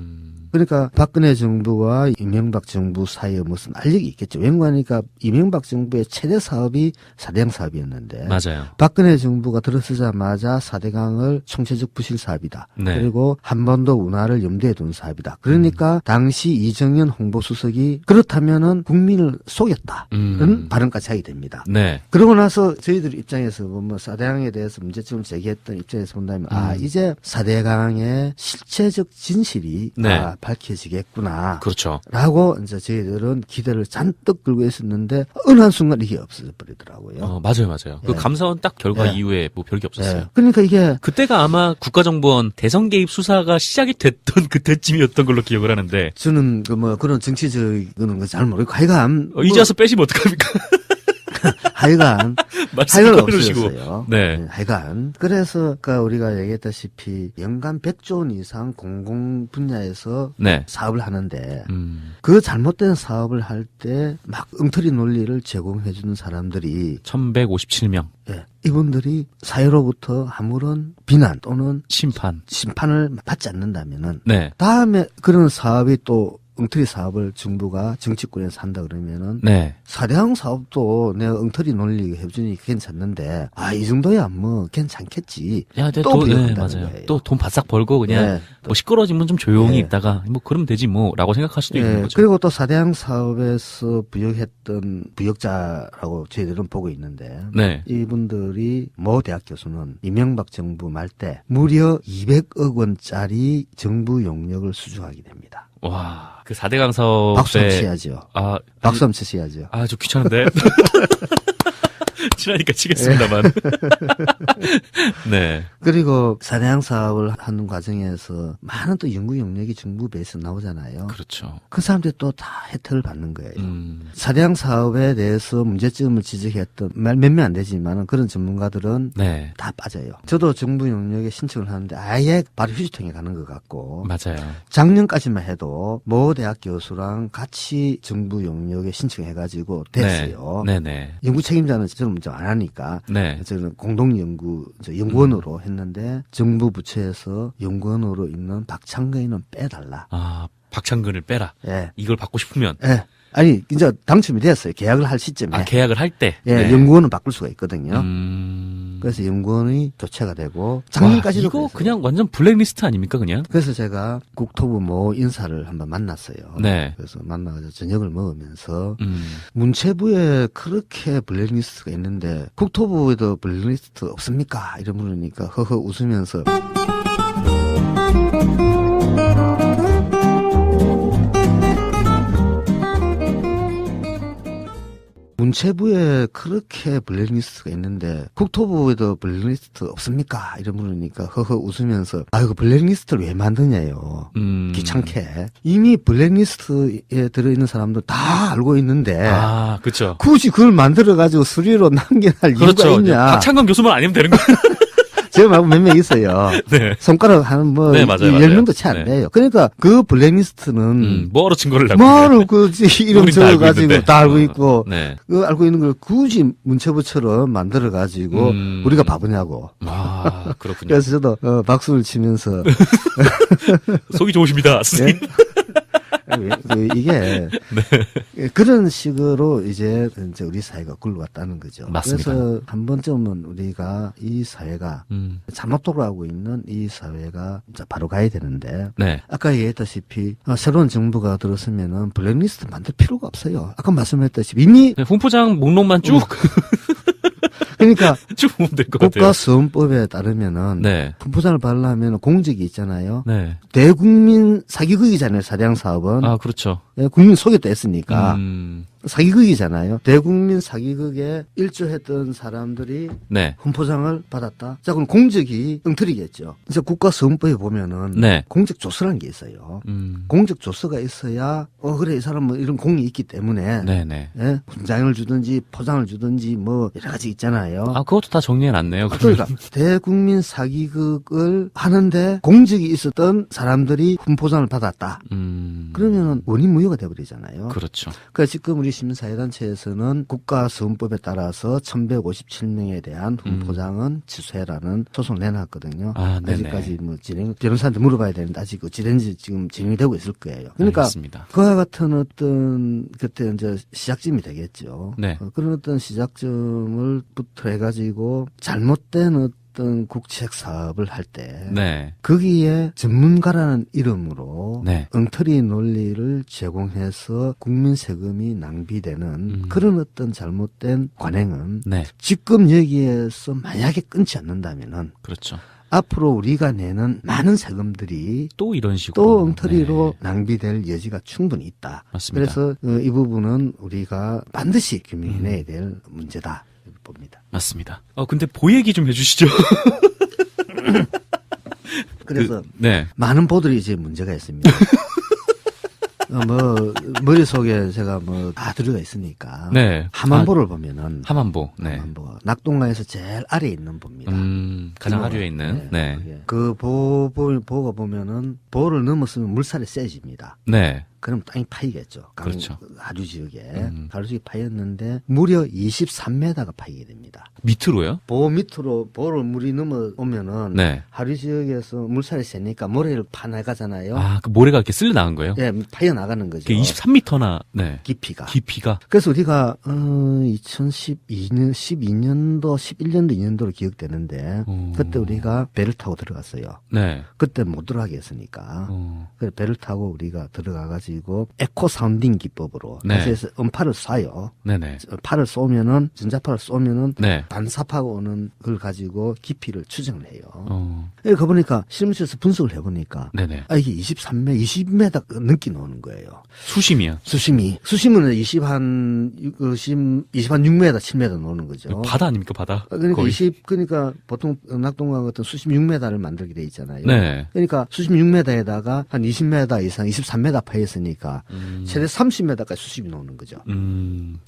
그러니까 박근혜 정부와 이명박 정부 사이에 무슨 알력이 있겠죠. 왜냐하니까 이명박 정부의 최대 사업이 사대강 사업이었는데 맞아요. 박근혜 정부가 들어서자마자 사대강을 총체적 부실 사업이다. 네. 그리고 한반도 운하를 염두에 둔 사업이다. 그러니까 당시 이정현 홍보수석이 그렇다면은 국민을 속였다. 그런 발언까지 하게 됩니다. 네. 그러고 나서 저희들 입장에서 보면 사대강에 대해서 문제점을 제기했던 입장에서 본다면 아 이제 사대강의 실체적 진실이 네. 밝혀지겠구나. 그렇죠. 라고 이제 저희들은 기대를 잔뜩 끌고 있었는데 어느 한순간 이게 없어져 버리더라고요. 맞아요. 그 예. 감사원 딱 결과 예. 이후에 뭐 별게 없었어요. 네. 그러니까 이게 그때가 아마 국가정보원 대선 개입 수사가 시작이 됐던 그때쯤이었던 걸로 기억을 하는데 저는 그 뭐 그런 정치적인 거 잘 모르고 하여간 이제 와서 빼시면 어떡합니까? 하여간 말씀 꺼내주시고. 없어졌어요. 네. 하여간 그래서 아까 우리가 얘기했다시피 연간 100조 원 이상 공공 분야에서 네. 사업을 하는데 그 잘못된 사업을 할 때 막 엉터리 논리를 제공해 주는 사람들이 1157명. 예, 이분들이 사회로부터 아무런 비난 또는 심판을 받지 않는다면은 네. 다음에 그런 사업이 또 엉터리 사업을 정부가 정치권에서 한다 그러면은 네. 사대강 사업도 내가 엉터리 논리 해주니 괜찮는데 이 정도야 뭐 괜찮겠지. 야, 또 네, 비난한다는 맞아요. 거예요. 또 돈 바싹 벌고 그냥 네. 뭐 시끄러워지면 좀 조용히 네. 있다가 뭐 그러면 되지 뭐라고 생각할 수도 있는 거죠. 그리고 또 사대강 사업에서 부역했던 부역자라고 저희들은 보고 있는데 네. 이분들이 모 대학 교수는 이명박 정부 말 때 무려 200억 원짜리 정부 용역을 수주하게 됩니다. 와, 그 4대강 사업에 박수 한번 쳐야죠. 박수 한번 치셔야죠. 저 귀찮은데. 친하니까 치겠습니다만. 네. 그리고 사대강 사업을 하는 과정에서 많은 또 연구 용역이 정부 배에서 나오잖아요. 그렇죠. 그 사람들이 또 다 혜택을 받는 거예요. 사대강 사업에 대해서 문제점을 지적했던 말 몇 명 안 되지만 그런 전문가들은 네. 다 빠져요. 저도 정부 용역에 신청을 하는데 아예 바로 휴지통에 가는 것 같고 맞아요. 작년까지만 해도 모 대학 교수랑 같이 정부 용역에 신청해가지고 됐어요. 네네. 연구 책임자는 저는 먼저 안 하니까 네. 저는 공동연구 연구원으로 했는데 정부 부처에서 연구원으로 있는 박창근이는 빼달라. 박창근을 빼라. 예. 이걸 받고 싶으면. 예. 아니 이제 당첨이 됐어요. 계약을 할 시점에. 계약을 할 때. 예, 네. 연구원은 바꿀 수가 있거든요. 그래서 연구원이 교체가 되고 작년까지도 이거 그랬어요. 그냥 완전 블랙리스트 아닙니까 그냥? 그래서 제가 국토부 모 인사를 한번 만났어요. 네. 그래서 만나가지고 저녁을 먹으면서 문체부에 그렇게 블랙리스트가 있는데 국토부에도 블랙리스트 없습니까? 이런 물으니까 허허 웃으면서 문체부에 그렇게 블랙리스트가 있는데 국토부에도 블랙리스트 없습니까? 이런 물으니까 허허 웃으면서 아이고 블랙리스트를 왜 만드냐요. 귀찮게. 이미 블랙리스트에 들어있는 사람들 다 알고 있는데 아, 그렇죠. 굳이 그걸 만들어가지고 수리로 남겨할 그렇죠. 이유가 있냐. 박창건 교수만 아니면 되는 거예요. 제가 말고 몇 명 있어요. 네. 손가락 한 뭐, 네, 맞아요, 10명도 채 안 네. 돼요. 그러니까 그 블랙리스트는 뭐하러 증거를 내고 뭐하러 그 이름 우린 다 알고 적어가지고 있는데. 다 알고 있고 네. 그 알고 있는 걸 굳이 문체부처럼 만들어가지고 우리가 바보냐고. 아, 그렇군요. 그래서 저도 박수를 치면서 속이 좋으십니다, 선생님. 이게 그런 식으로 이제 우리 사회가 굴러갔다는 거죠. 맞습니다. 그래서 한 번쯤은 우리가 이 사회가 잘못 돌아가고 있는 이 사회가 이제 바로 가야 되는데 네. 아까 얘기했다시피 새로운 정부가 들었으면은 블랙리스트 만들 필요가 없어요. 아까 말씀했다시피 이미 네, 훈포장 목록만 쭉, 그러니까 쭉 보면 될 것 같아요. 국가수원법에 따르면은 네. 분포장을 발라면 공직이 있잖아요. 네. 대국민 사기극이잖아요. 사대강 사업은. 아, 그렇죠. 국민 속였다 했으니까. 음. 사기극이잖아요. 대국민 사기극에 일조했던 사람들이 네. 훈포장을 받았다. 자, 그럼 공적이 엉터리겠죠. 이제 국가수원법에 보면은 네. 공적조서라는 게 있어요. 공적조서가 있어야 그래 이 사람은 이런 공이 있기 때문에 네네. 예? 훈장을 주든지 포장을 주든지 뭐 여러 가지 있잖아요. 아, 그것도 다 정리해놨네요. 그러니까 대국민 사기극을 하는데 공적이 있었던 사람들이 훈포장을 받았다. 그러면은 원인무효가 돼버리잖아요. 그렇죠. 그러니까 지금 우리 시민사회단체에서는 국가수원법에 따라서 1157명에 대한 훈포장은 취소해라는 소송을 내놨거든요. 아, 네네. 아직까지 뭐 변호사한테 물어봐야 되는데 아직 진행이 지금 진행이 되고 있을 거예요. 그러니까 알겠습니다. 그와 같은 어떤 그때 이제 시작점이 되겠죠. 네. 그런 어떤 시작점을부터 해가지고 잘못된 어떤 국책 사업을 할 때 네. 거기에 전문가라는 이름으로 네. 엉터리 논리를 제공해서 국민 세금이 낭비되는 그런 어떤 잘못된 관행은 네. 지금 여기에서 만약에 끊지 않는다면은 그렇죠. 앞으로 우리가 내는 많은 세금들이 또 이런 식으로. 또 엉터리로 네. 낭비될 여지가 충분히 있다. 맞습니다. 그래서 이 부분은 우리가 반드시 규명해내야 될 문제다 봅니다. 맞습니다. 근데 보얘기 좀 해주시죠. 그래서 네. 많은 보들이 이제 문제가 있습니다. 머릿속에 제가 다 들어가 있으니까. 네. 하만보를 보면은. 하만보. 네. 하만보. 낙동강에서 제일 아래에 있는 보입니다. 가장 규모가. 하류에 있는. 네. 그게. 그 보가 보면은 보를 넘었으면 물살이 세집니다. 네. 그럼 땅이 파이겠죠. 그렇죠. 하류 지역에. 하류 지역이 파였는데 무려 23m가 파이게 됩니다. 밑으로요? 보 밑으로 보를 물이 넘어오면은 네. 하류 지역에서 물살이 세니까 모래를 파나가잖아요. 아, 그 모래가 이렇게 쓸려 나간 거예요? 예, 파여 나가는 거죠. 23m나, 네. 깊이가. 깊이가. 그래서 우리가 2012년, 12년도, 11년도, 2년도로 기억되는데 그때 우리가 배를 타고 들어갔어요. 네. 그때 못 들어가게 했으니까. 그래서 배를 타고 우리가 들어가가지고 에코 사운딩 기법으로 네. 그래서 음파를 쏴요. 네네. 팔을 쏘면은 전자파를 쏘면은 네. 반사파가 오는 걸 가지고 깊이를 추정을 해요. 네. 가보니까 실험실에서 분석을 해보니까 네네. 이게 23m, 20m 넘게 나오는 거예요. 수심이요? 수심은 26m, 7m 나오는 거죠. 바다 아닙니까, 바다? 그러니까 거의? 그러니까 보통 낙동강 같은 수심 6m를 만들게 돼 있잖아요. 네. 그러니까 수심 6m에다가 한 20m 이상, 23m 파였으니까 최대 30m까지 수심이 나오는 거죠.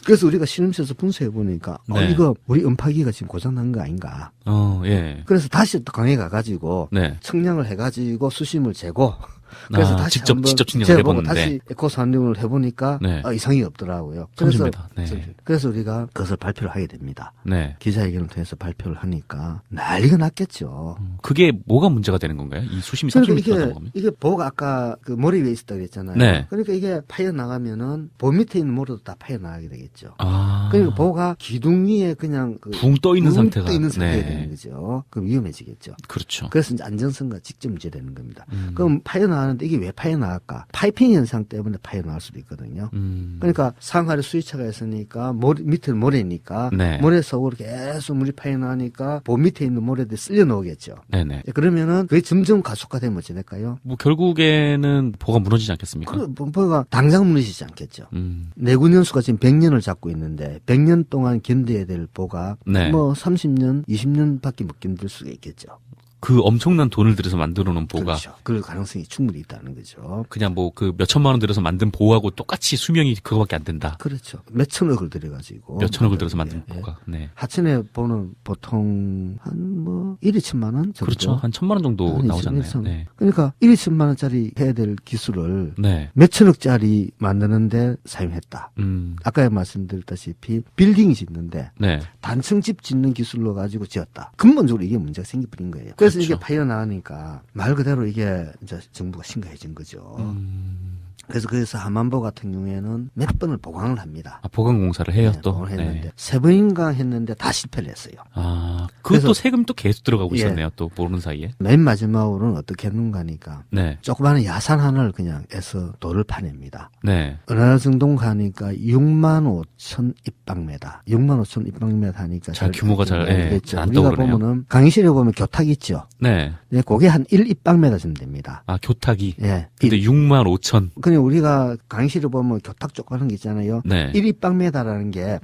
그래서 우리가 실험실에서 분석해 보니까 네. 이거 우리 음파기가 지금 고장난 거 아닌가. 예. 그래서 다시 또 강에 가가지고 네. 측량을 해가지고 수심을 재고 그래서 다시 직접 측량을 재보고 해보는데. 다시 에코 사운딩을 해보니까 네. 이상이 없더라고요. 그래서 30m. 네. 그래서 우리가 그것을 발표를 하게 됩니다. 네. 기자회견을 통해서 발표를 하니까 난리가 났겠죠. 그게 뭐가 문제가 되는 건가요? 이 수심이 그러니까 30m 나간 거면? 이게 보가 아까 그 모래 위에 있었다고 그랬잖아요. 네. 그러니까 이게 파여 나가면은 보 밑에 있는 모래도 다 파여 나가게 되겠죠. 아. 그러니까 보가 기둥 위에 그냥 붕 떠 있는 상태가. 떠 있는 상태가 네. 되는 거죠. 그럼 위험해지겠죠. 그렇죠. 그래서 이제 안전성과 직접 문제되는 겁니다. 그럼 파여 파여나왔는데 이게 왜 파여나왔까? 파이핑 현상 때문에 파여나올 수도 있거든요. 그러니까 상하에 수위차가 있으니까 밑에는 모래니까 네. 모래 속으로 계속 물이 파여나니까 보호 밑에 있는 모래들이 쓸려 나오겠죠. 네네. 그러면은 그게 점점 가속화되면 어찌 될까요? 뭐 결국에는 보가 무너지지 않겠습니까? 보가 당장 무너지지 않겠죠. 내구년수가 지금 100년을 잡고 있는데 100년 동안 견뎌야 될 보가 네. 뭐 30년, 20년밖에 못 견딜 수가 있겠죠. 그 엄청난 돈을 들여서 만들어 놓은 보가 그렇죠. 그럴 가능성이 충분히 있다는 거죠. 그냥 뭐 그 몇천만 원 들여서 만든 보하고 똑같이 수명이 그거밖에 안 된다. 그렇죠. 몇 천억을 들여가지고. 몇천억을 들여서 만든 예, 보가. 네. 하천에 보는 보통 한 뭐 1위 1000만 원 정도. 그렇죠. 한 1,000만 원 정도 한 나오잖아요. 1,000. 네. 그러니까 1위 1000만 원짜리 해야 될 기술을 네. 몇 천억짜리 만드는데 사용했다. 아까 말씀드렸다시피 빌딩 짓는데 네. 단층집 짓는 기술로 가지고 지었다. 근본적으로 이게 문제가 생겨버린 거예요. 그래서 그렇죠. 이게 파여나니까 말 그대로 이게 이제 정부가 심각해진 거죠. 그래서 한만보 같은 경우에는 몇 번을 보강을 합니다. 아, 보강 공사를 해요 네, 또. 보강을 했는데 네. 세 번인가 했는데 다 실패를 했어요. 아, 그래서- 그것도 세금 또 계속 들어가고 예. 있었네요. 또 모르는 사이에. 맨 마지막으로는 어떻게 했는가 하니까 네. 조그마한 야산 하나를 그냥 해서 돌을 파냅니다. 네. 어느 정도 가니까 6만 5천 입방메다. 6만 5천 입방메다 하니까 잘 규모가 잘, 예, 알겠죠. 잘안 우리가 떠오르네요. 보면은 강의실에 보면 교탁 있죠. 네. 네, 그게 한 1입방메다 정도 됩니다. 아, 교탁이. 예. 근데 6만 5천. 그냥 우리가 강의실에 보면 교탁 조그마한 게 있잖아요. 네. 1입방메다라는 게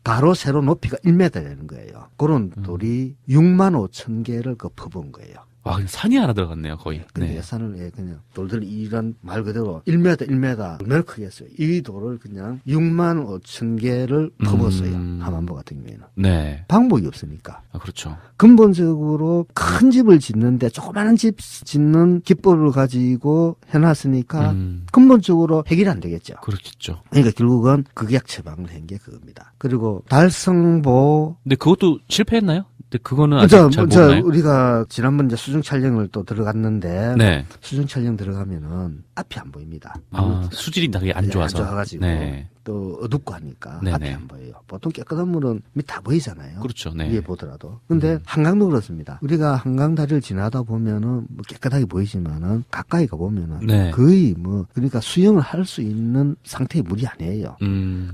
가로 세로 높이가 1m 되는 거예요. 그런 돌이 6만 5천 개를 퍼본 거예요. 와, 그냥 산이 하나 들어갔네요, 거의. 근데 네. 예산을 그냥 돌들이 이런 말 그대로 1m, 1m 얼마나 크겠어요. 이 돌을 그냥 6만 5천 개를 퍼붓어요. 한만보 같은 경우에는. 네. 방법이 없으니까. 아, 그렇죠. 근본적으로 큰 집을 짓는데 조그마한 집 짓는 기법을 가지고 해놨으니까 근본적으로 해결이 안 되겠죠. 그렇겠죠. 그러니까 결국은 극약 처방을 한 게 그겁니다. 그리고 달성보 근데 그것도 실패했나요? 근데 그거는 아직 저, 잘 저 모르나요? 우리가 지난번 이제 수중 촬영을 또 들어갔는데 네. 수중 촬영 들어가면은 앞이 안 보입니다. 아, 수질이 되게 안 좋아서. 안 좋아가지고 네. 또 어둡고 하니까 네네. 앞이 안 보여요. 보통 깨끗한 물은 밑 다 보이잖아요. 그렇죠. 네. 위에 보더라도. 근데 한강도 그렇습니다. 우리가 한강 다리를 지나다 보면은 뭐 깨끗하게 보이지만은 가까이 가 보면은 네. 거의 뭐 그러니까 수영을 할 수 있는 상태의 물이 아니에요.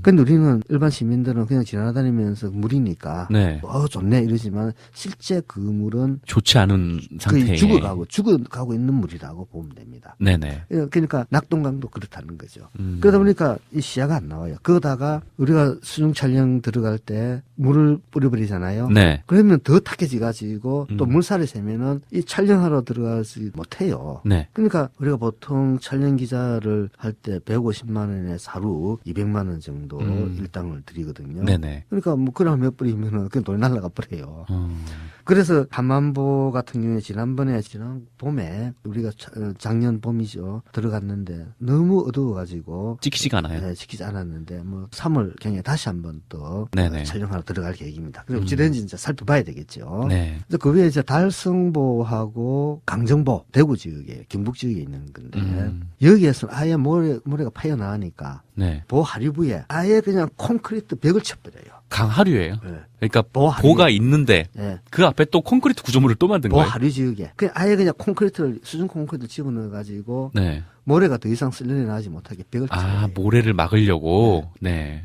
근데 우리는 일반 시민들은 그냥 지나다니면서 물이니까 네. 좋네 이러지만 실제 그 물은 좋지 않은 상태에. 거의 죽어가고 있는 물이라고 보면 됩니다. 네네. 그러니까 낙동강도 그렇다는 거죠. 그러다 보니까 이 시야가 안 나와요. 그러다가 우리가 수중 촬영 들어갈 때 물을 뿌려버리잖아요. 네. 그러면 더 탁해져가지고 또 물살이 세면은 이 촬영하러 들어가지 못해요. 네. 그러니까 우리가 보통 촬영 기자를 할 때 150만 원에 사루 200만 원 정도 일당을 드리거든요. 네네. 그러니까 뭐 그럼 몇 뿌리면은 그냥 돈이 날라가 버려요. 그래서 한만보 같은 경우에 지난 봄에 우리가 작년 봄이죠 들어갔는데 너무 어두워가지고 찍히지가 않아요. 네, 지키지 않았는데 뭐 3월 경에 다시 한번 또 네네. 촬영하러 들어갈 계획입니다. 그리고 어찌된지 이제 살펴봐야 되겠죠. 네. 그래서 그 외에 이제 달성보하고 강정보 대구 지역에 경북 지역에 있는 건데 여기에서는 아예 모래가 파여나가니까 네. 보 하류부에 아예 그냥 콘크리트 벽을 쳐버려요. 강하류예요. 네. 그러니까 보하류. 보가 있는데 네. 그 앞에 또 콘크리트 구조물을 또 만든 보 거예요. 하류 지역에 아예 그냥 콘크리트를 수중 콘크리트 집어넣어 가지고 네. 모래가 더 이상 쓸려 나지 못하게 벽을 아, 쳐버려요. 모래를 막으려고. 네.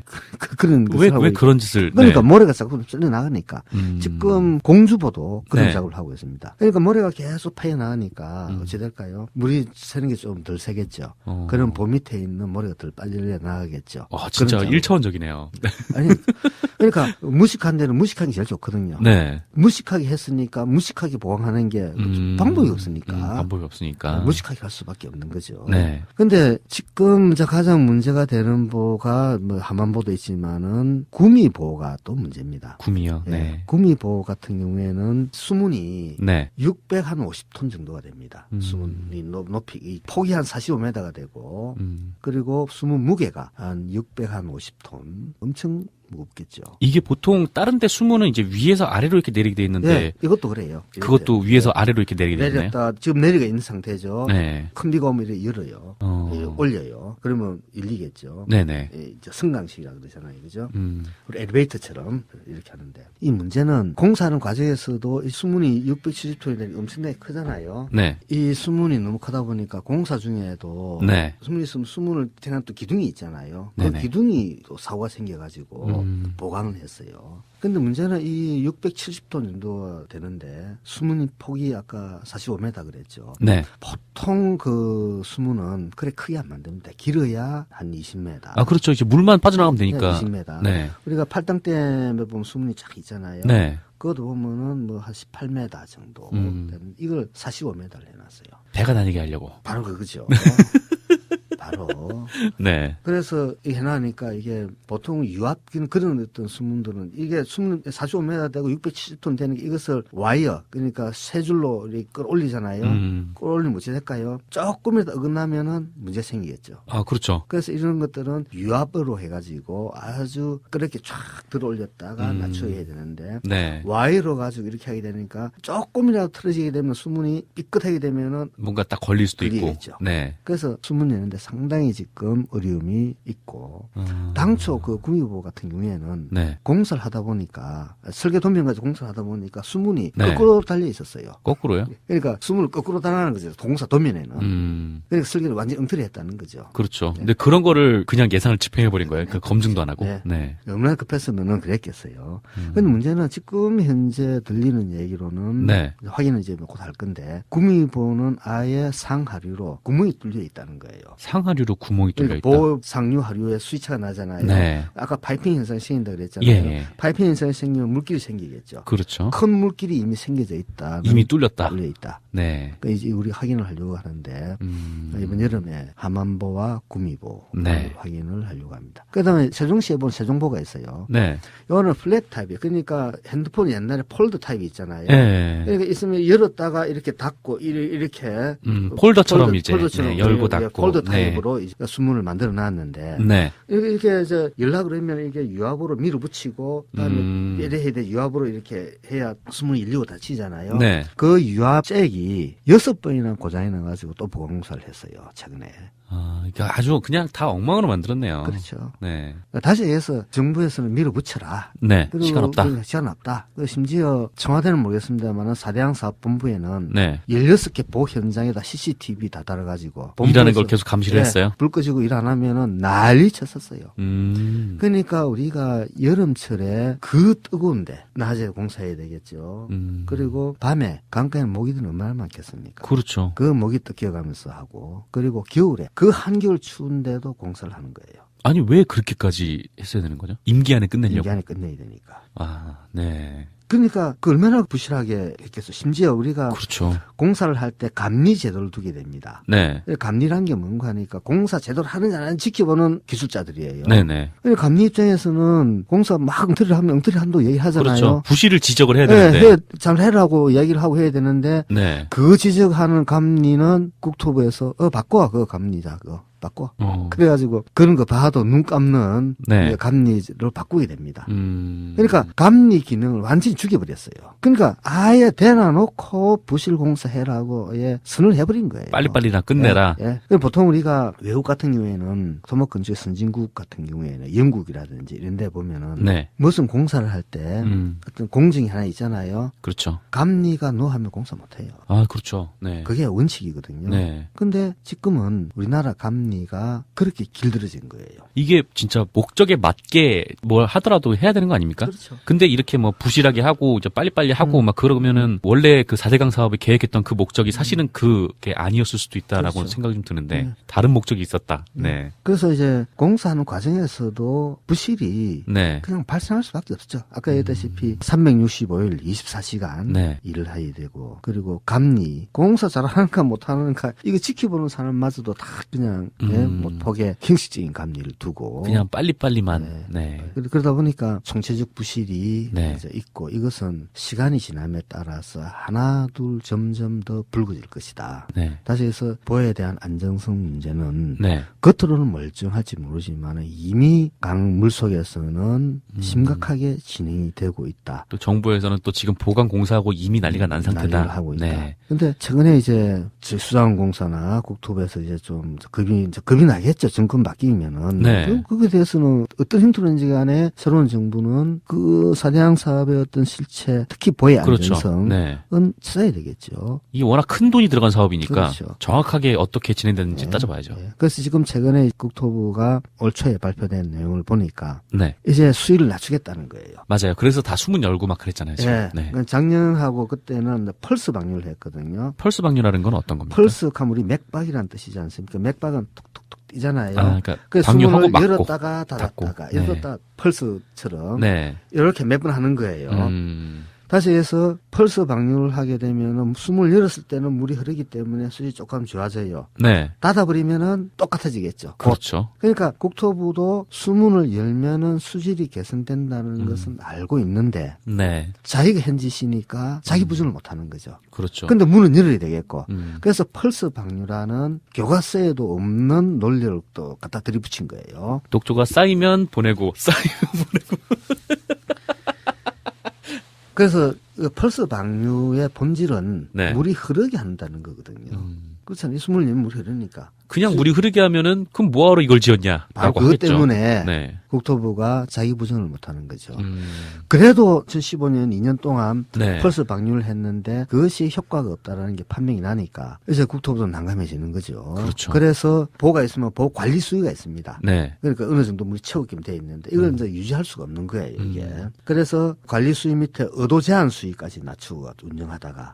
그런 왜 것을 하고 그런 짓을? 그러니까 네. 모래가 자꾸 쓸려 나가니까 지금 공주보도 그런 네. 작업을 하고 있습니다. 그러니까 모래가 계속 파여나가니까 어찌 될까요? 물이 새는 게 좀 덜 세겠죠. 그럼 보 밑에 있는 모래가 덜 빨리 나가겠죠. 와, 진짜 그런 작업. 1차원적이네요. 아니 그러니까 무식한 데는 무식한 게 제일 좋거든요. 네. 무식하게 했으니까 무식하게 보강하는 게 방법이 없으니까 방법이 없으니까. 무식하게 할 수밖에 없는 거죠. 네. 근데 지금 이제 가장 문제가 되는 보가 뭐 한만보도 있지만은 구미보가 또 문제입니다. 구미요. 예. 네. 구미보 같은 경우에는 수문이 네. 650톤 정도가 됩니다. 수문이 높이 이 폭이 한 45m가 되고 그리고 수문 무게가 한 650톤 엄청 무겁겠죠. 이게 보통 다른 데 수문은 이제 위에서 아래로 이렇게 내리게 돼 있는데 예, 이것도 그래요. 그것도 위에서 아래로 이렇게 내리게 돼 있나요? 내렸다 지금 내리가 있는 상태죠. 네. 큰 비가 오면 이렇게 열어요. 어. 예, 올려요. 그러면 열리겠죠. 네네. 예, 이제 승강식이라 그러잖아요, 그죠? 우리 엘리베이터처럼 이렇게 하는데 이 문제는 공사하는 과정에서도 이 수문이 670톤이 엄청나게 크잖아요. 네. 이 수문이 너무 크다 보니까 공사 중에도 네. 수문이 있으면 수문을 대한 또 기둥이 있잖아요. 그 네네. 기둥이 또 사고가 생겨가지고 보강을 했어요. 근데 문제는 이 670톤 정도 되는데 수문이 폭이 아까 45m 그랬죠. 네. 보통 그 수문은 그래 크게 안 만듭니다. 길어야 한 20m. 아, 그렇죠. 이제 물만 빠져나가면 되니까. 20m. 네. 우리가 팔당댐에 보면 수문이 쫙 있잖아요. 네. 그것도 보면은 뭐 한 18m 정도 되는 이걸 45m를 해놨어요. 배가 다니게 하려고. 바로 그거죠. 바로. 네. 그래서 이 해놔니까 이게 보통 유압기는 그런 어떤 수문들은 이게 수문 45m 되고 670톤 되는 게 이것을 와이어 그러니까 세 줄로 이렇게 끌어올리잖아요. 끌어올리면 어찌 될까요? 조금이라도 어긋나면은 문제 생기겠죠. 아, 그렇죠. 그래서 이런 것들은 유압으로 해가지고 아주 그렇게 쫙 들어올렸다가 낮춰야 되는데 네. 와이로 가지고 이렇게 하게 되니까 조금이라도 틀어지게 되면 수문이 삐끗하게 되면은 뭔가 딱 걸릴 수도 있고. 걸리겠죠. 네. 그래서 수문 내는데 상당히 지금 어려움이 있고 당초 그 구미부 같은 경우에는 네. 공사를 하다 보니까 설계 도면 가지고 공사를 하다 보니까 수문이 네. 거꾸로 달려 있었어요. 거꾸로요? 그러니까 수문을 거꾸로 달아나는 거죠. 공사 도면에는. 그러니까 설계를 완전히 엉터리 했다는 거죠. 그렇죠. 근데 그런 거를 그냥 예상을 집행해버린 거예요. 그 검증도 안 하고. 네. 네. 얼마나 급했으면은 그랬겠어요. 근데 문제는 지금 현재 들리는 얘기로는 네. 확인은 이제 곧 할 건데 구미부는 아예 상하류로 구멍이 뚫려 있다는 거예요. 상하류로 구멍이 뚫려 있다. 보호 상류 하류에 수위차가 나잖아요. 네. 아까 파이핑 현상이 생긴다 그랬잖아요. 예. 파이핑 현상이 생기면 물길이 생기겠죠. 그렇죠. 큰 물길이 이미 생겨져 있다. 이미 뚫렸다. 뚫려 있다. 네. 그러니까 이제 우리 확인을 하려고 하는데 이번 여름에 함안보와 구미보 네. 확인을 하려고 합니다. 그다음에 세종시에 보면 세종보가 있어요. 네. 이거는 플랫 타입이에요. 그러니까 핸드폰 옛날에 폴더 타입이 있잖아요. 네. 그러니까 있으면 열었다가 이렇게 닫고 이렇게 폴더처럼 이제 폴더처럼 네, 열고 닫고 폴더 타입으로 이제 수문을 만들어 놨는데 네. 이렇게 이제 연락을 하면 이게 유압으로 밀어붙이고 그다음에 이래 해야 돼 유압으로 이렇게 해야 수문이 열리고 닫히잖아요. 네. 그 유압 잭이 6번이나 고장이 나가지고 또 보강공사를 했어요 최근에. 아, 그러니까 아주 그냥 다 엉망으로 만들었네요. 그렇죠. 네. 다시 해서 정부에서는 밀어붙여라. 네. 그리고 시간 없다. 시간 없다. 그리고 심지어 청와대는 모르겠습니다만 사대양 사업본부에는 네. 16개 보 현장에다 CCTV 다 달아가지고 일하는 걸 계속 감시를 했어요? 불 꺼지고 일 안 하면은 난리 쳤었어요. 그러니까 우리가 여름철에 그 뜨거운데 낮에 공사해야 되겠죠. 그리고 밤에 강가에 모기들은 얼마나 많겠습니까? 그렇죠. 그 모기 뜯겨가면서 하고 그리고 겨울에 그 한겨울 추운데도 공사를 하는 거예요. 아니, 왜 그렇게까지 했어야 되는 거죠? 임기 안에 끝내려고? 임기 안에 끝내야 되니까. 아, 네. 그러니까 그 얼마나 부실하게 했겠어. 심지어 우리가 그렇죠. 공사를 할 때 감리 제도를 두게 됩니다. 네. 감리란 게 뭔가 하니까 공사 제대로 하는지 안 하는지 지켜보는 기술자들이에요. 네네. 감리 입장에서는 공사 막 엉터리 하면 엉터리 한다고 얘기하잖아요. 그렇죠. 부실을 지적을 해야 네, 되는데. 잘 해라고 이야기를 하고 해야 되는데 네. 그 지적하는 감리는 국토부에서 바꿔 그거 감리자 그거. 바꿔. 그래가지고 그런 거 봐도 눈 감는 네. 감리를 바꾸게 됩니다. 그러니까 감리 기능을 완전히 죽여버렸어요. 그러니까 아예 대놔놓고 부실공사해라고 선을 해버린 거예요. 빨리빨리나 끝내라. 예. 보통 우리가 외국 같은 경우에는 토목건축 선진국 같은 경우에는 영국이라든지 이런 데 보면은 네. 무슨 공사를 할 때 어떤 공증이 하나 있잖아요. 그렇죠. 감리가 노하면 공사 못해요. 아, 그렇죠. 네. 그게 원칙이거든요. 네. 근데 지금은 우리나라 감리가 그렇게 길들여진 거예요. 이게 진짜 목적에 맞게 뭘 하더라도 해야 되는 거 아닙니까? 그렇죠. 근데 이렇게 뭐 부실하게 하고 이제 빨리빨리 하고 막 그러면은 원래 그 4대강 사업에 계획했던 그 목적이 사실은 그게 아니었을 수도 있다라고 그렇죠. 생각이 좀 드는데 다른 목적이 있었다. 네. 그래서 이제 공사하는 과정에서도 부실이 네. 그냥 발생할 수밖에 없죠. 아까 얘기했다시피 365일 24시간 네. 일을 해야 되고 그리고 감리 공사 잘하는가 못하는가 이거 지켜보는 사람마저도 다 그냥 뭐 폭에 형식적인 감리를 두고 그냥 빨리빨리만. 네. 그러다 보니까 총체적 부실이 네. 이제 있고 이것은 시간이 지남에 따라서 하나 둘 점점 더 붉어질 것이다. 네. 다시 해서 보에 대한 안정성 문제는 네. 겉으로는 멀쩡할지 모르지만 이미 강 물속에서는 심각하게 진행이 되고 있다. 또 정부에서는 또 지금 보강 공사하고 이미 난리가 난 상태다. 난리를 하고 있다. 네. 근데 최근에 이제 수자원공사나 국토부에서 이제 좀 겁이 나겠죠. 정권 바뀌면은. 네. 그거에 대해서는 어떤 힌트인지 간에 새로운 정부는 그 사대강 사업의 어떤 실체, 특히 보의 그렇죠. 안전성은 네. 찾아야 되겠죠. 이게 워낙 큰 돈이 들어간 사업이니까 그렇죠. 정확하게 어떻게 진행되는지 네. 따져봐야죠. 예. 그래서 지금 최근에 국토부가 올 초에 발표된 내용을 보니까 네. 이제 수위를 낮추겠다는 거예요. 맞아요. 그래서 다 수문 열고 막 그랬잖아요. 지금. 예. 네. 그러니까 작년하고 그때는 펄스 방류를 했거든요. 펄스 방류라는 건 어떤 겁니까? 펄스 하면 우리 맥박이라는 뜻이지 않습니까? 맥박은 톡톡톡 뛰잖아요. 그러니까 그래서 방류하고 수문을 막고. 열었다가 닫았다가 닫고. 열었다가 펄스처럼 네. 이렇게 몇 번 하는 거예요. 음. 다시 해서 펄스 방류를 하게 되면은 숨을 열었을 때는 물이 흐르기 때문에 수질이 조금 좋아져요. 네. 닫아버리면은 똑같아지겠죠. 그렇죠. 그러니까 국토부도 수문을 열면은 수질이 개선된다는 것은 알고 있는데 네. 자기가 현지시니까 자기 부정을 못 하는 거죠. 그렇죠. 근데 문은 열어야 되겠고. 음. 그래서 펄스 방류라는 교과서에도 없는 논리를 또 갖다 들이붙인 거예요. 독조가 쌓이면 보내고 쌓이면 보내고. 그래서 그 펄스 방류의 본질은 네. 물이 흐르게 한다는 거거든요. 그렇잖아요. 숨을 내면 물이 흐르니까. 그냥 물이 흐르게 하면은 그럼 뭐하러 이걸 바로 지었냐라고 그것 하겠죠. 때문에 네. 국토부가 자기 부정을 못하는 거죠. 그래도 2015년 2년 동안 네. 펄스 방류를 했는데 그것이 효과가 없다라는 게 판명이 나니까 이제 국토부도 난감해지는 거죠. 그렇죠. 그래서 보호가 있으면 보호 관리 수위가 있습니다. 네. 그러니까 어느 정도 물이 채우기면 돼 있는데 이걸 이제 유지할 수가 없는 거예요, 이게. 그래서 관리 수위 밑에 의도 제한 수위까지 낮추고 운영하다가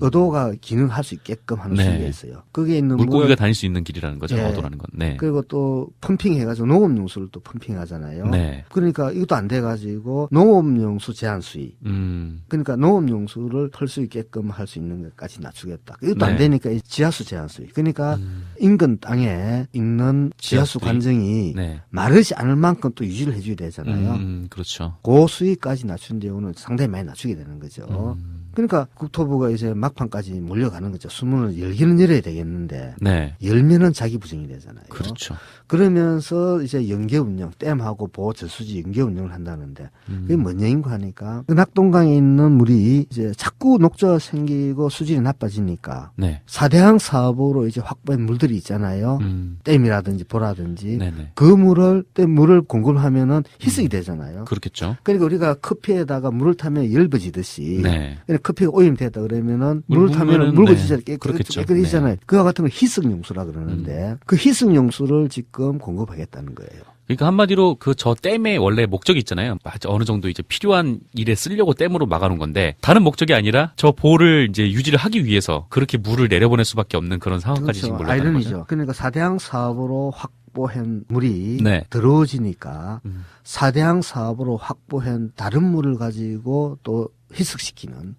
의도가 기능할 수 있게끔 하는 네. 수위가 있어요. 거기에 있는 물고기가 다닐 수 있는 길이라는 거죠. 예. 어도라는 건. 네. 그리고 또 펌핑해가지고 농업용수를 또 펌핑하잖아요. 네. 그러니까 이것도 안 돼가지고 농업용수 제한 수위. 음. 그러니까 농업용수를 펄 수 있게끔 할 수 있는 것까지 낮추겠다. 이것도 안 네. 되니까 이 지하수 제한 수위. 그러니까 인근 땅에 있는 지하수 지하수들이. 관정이 네. 마르지 않을 만큼 또 유지를 해줘야 되잖아요. 그렇죠. 그 수위까지 낮춘 경우는 상당히 많이 낮추게 되는 거죠. 그러니까 국토부가 이제 막판까지 몰려가는 거죠. 수문을 열기는 열어야 되겠는데 네. 열면은 자기 부정이 되잖아요. 그렇죠. 그러면서 이제 연계 운영, 댐하고 보호 저수지 연계 운영을 한다는데 그게 뭔 얘기인가 하니까 그 낙동강에 있는 물이 이제 자꾸 녹조가 생기고 수질이 나빠지니까 네. 사대강 사업으로 이제 확보한 물들이 있잖아요. 댐이라든지 보라든지 네네. 그 물을 공급하면은 희석이 되잖아요. 그렇겠죠. 그러니까 우리가 커피에다가 물을 타면 엷어지듯이 네. 그러니까 커피가 오염됐다 그러면은 물 물을 타면 부으면은, 묽어지잖아요. 네. 그렇겠죠. 깨끗해지잖아요. 그와 같은 걸 희석용수라 그러는데 그 희석용수를 지금 공급하겠다는 거예요. 그러니까 한마디로 그 저 댐의 원래 목적이 있잖아요. 어느 정도 이제 필요한 일에 쓰려고 댐으로 막아놓은 건데 다른 목적이 아니라 저 보호를 이제 유지를 하기 위해서 그렇게 물을 내려보낼 수밖에 없는 그런 상황까지 지금 몰려가는 아이러니죠. 거죠. 그러니까 사대강 사업으로 확보한 물이 네. 더러워지니까 사대강 사업으로 확보한 다른 물을 가지고 또 희석시키는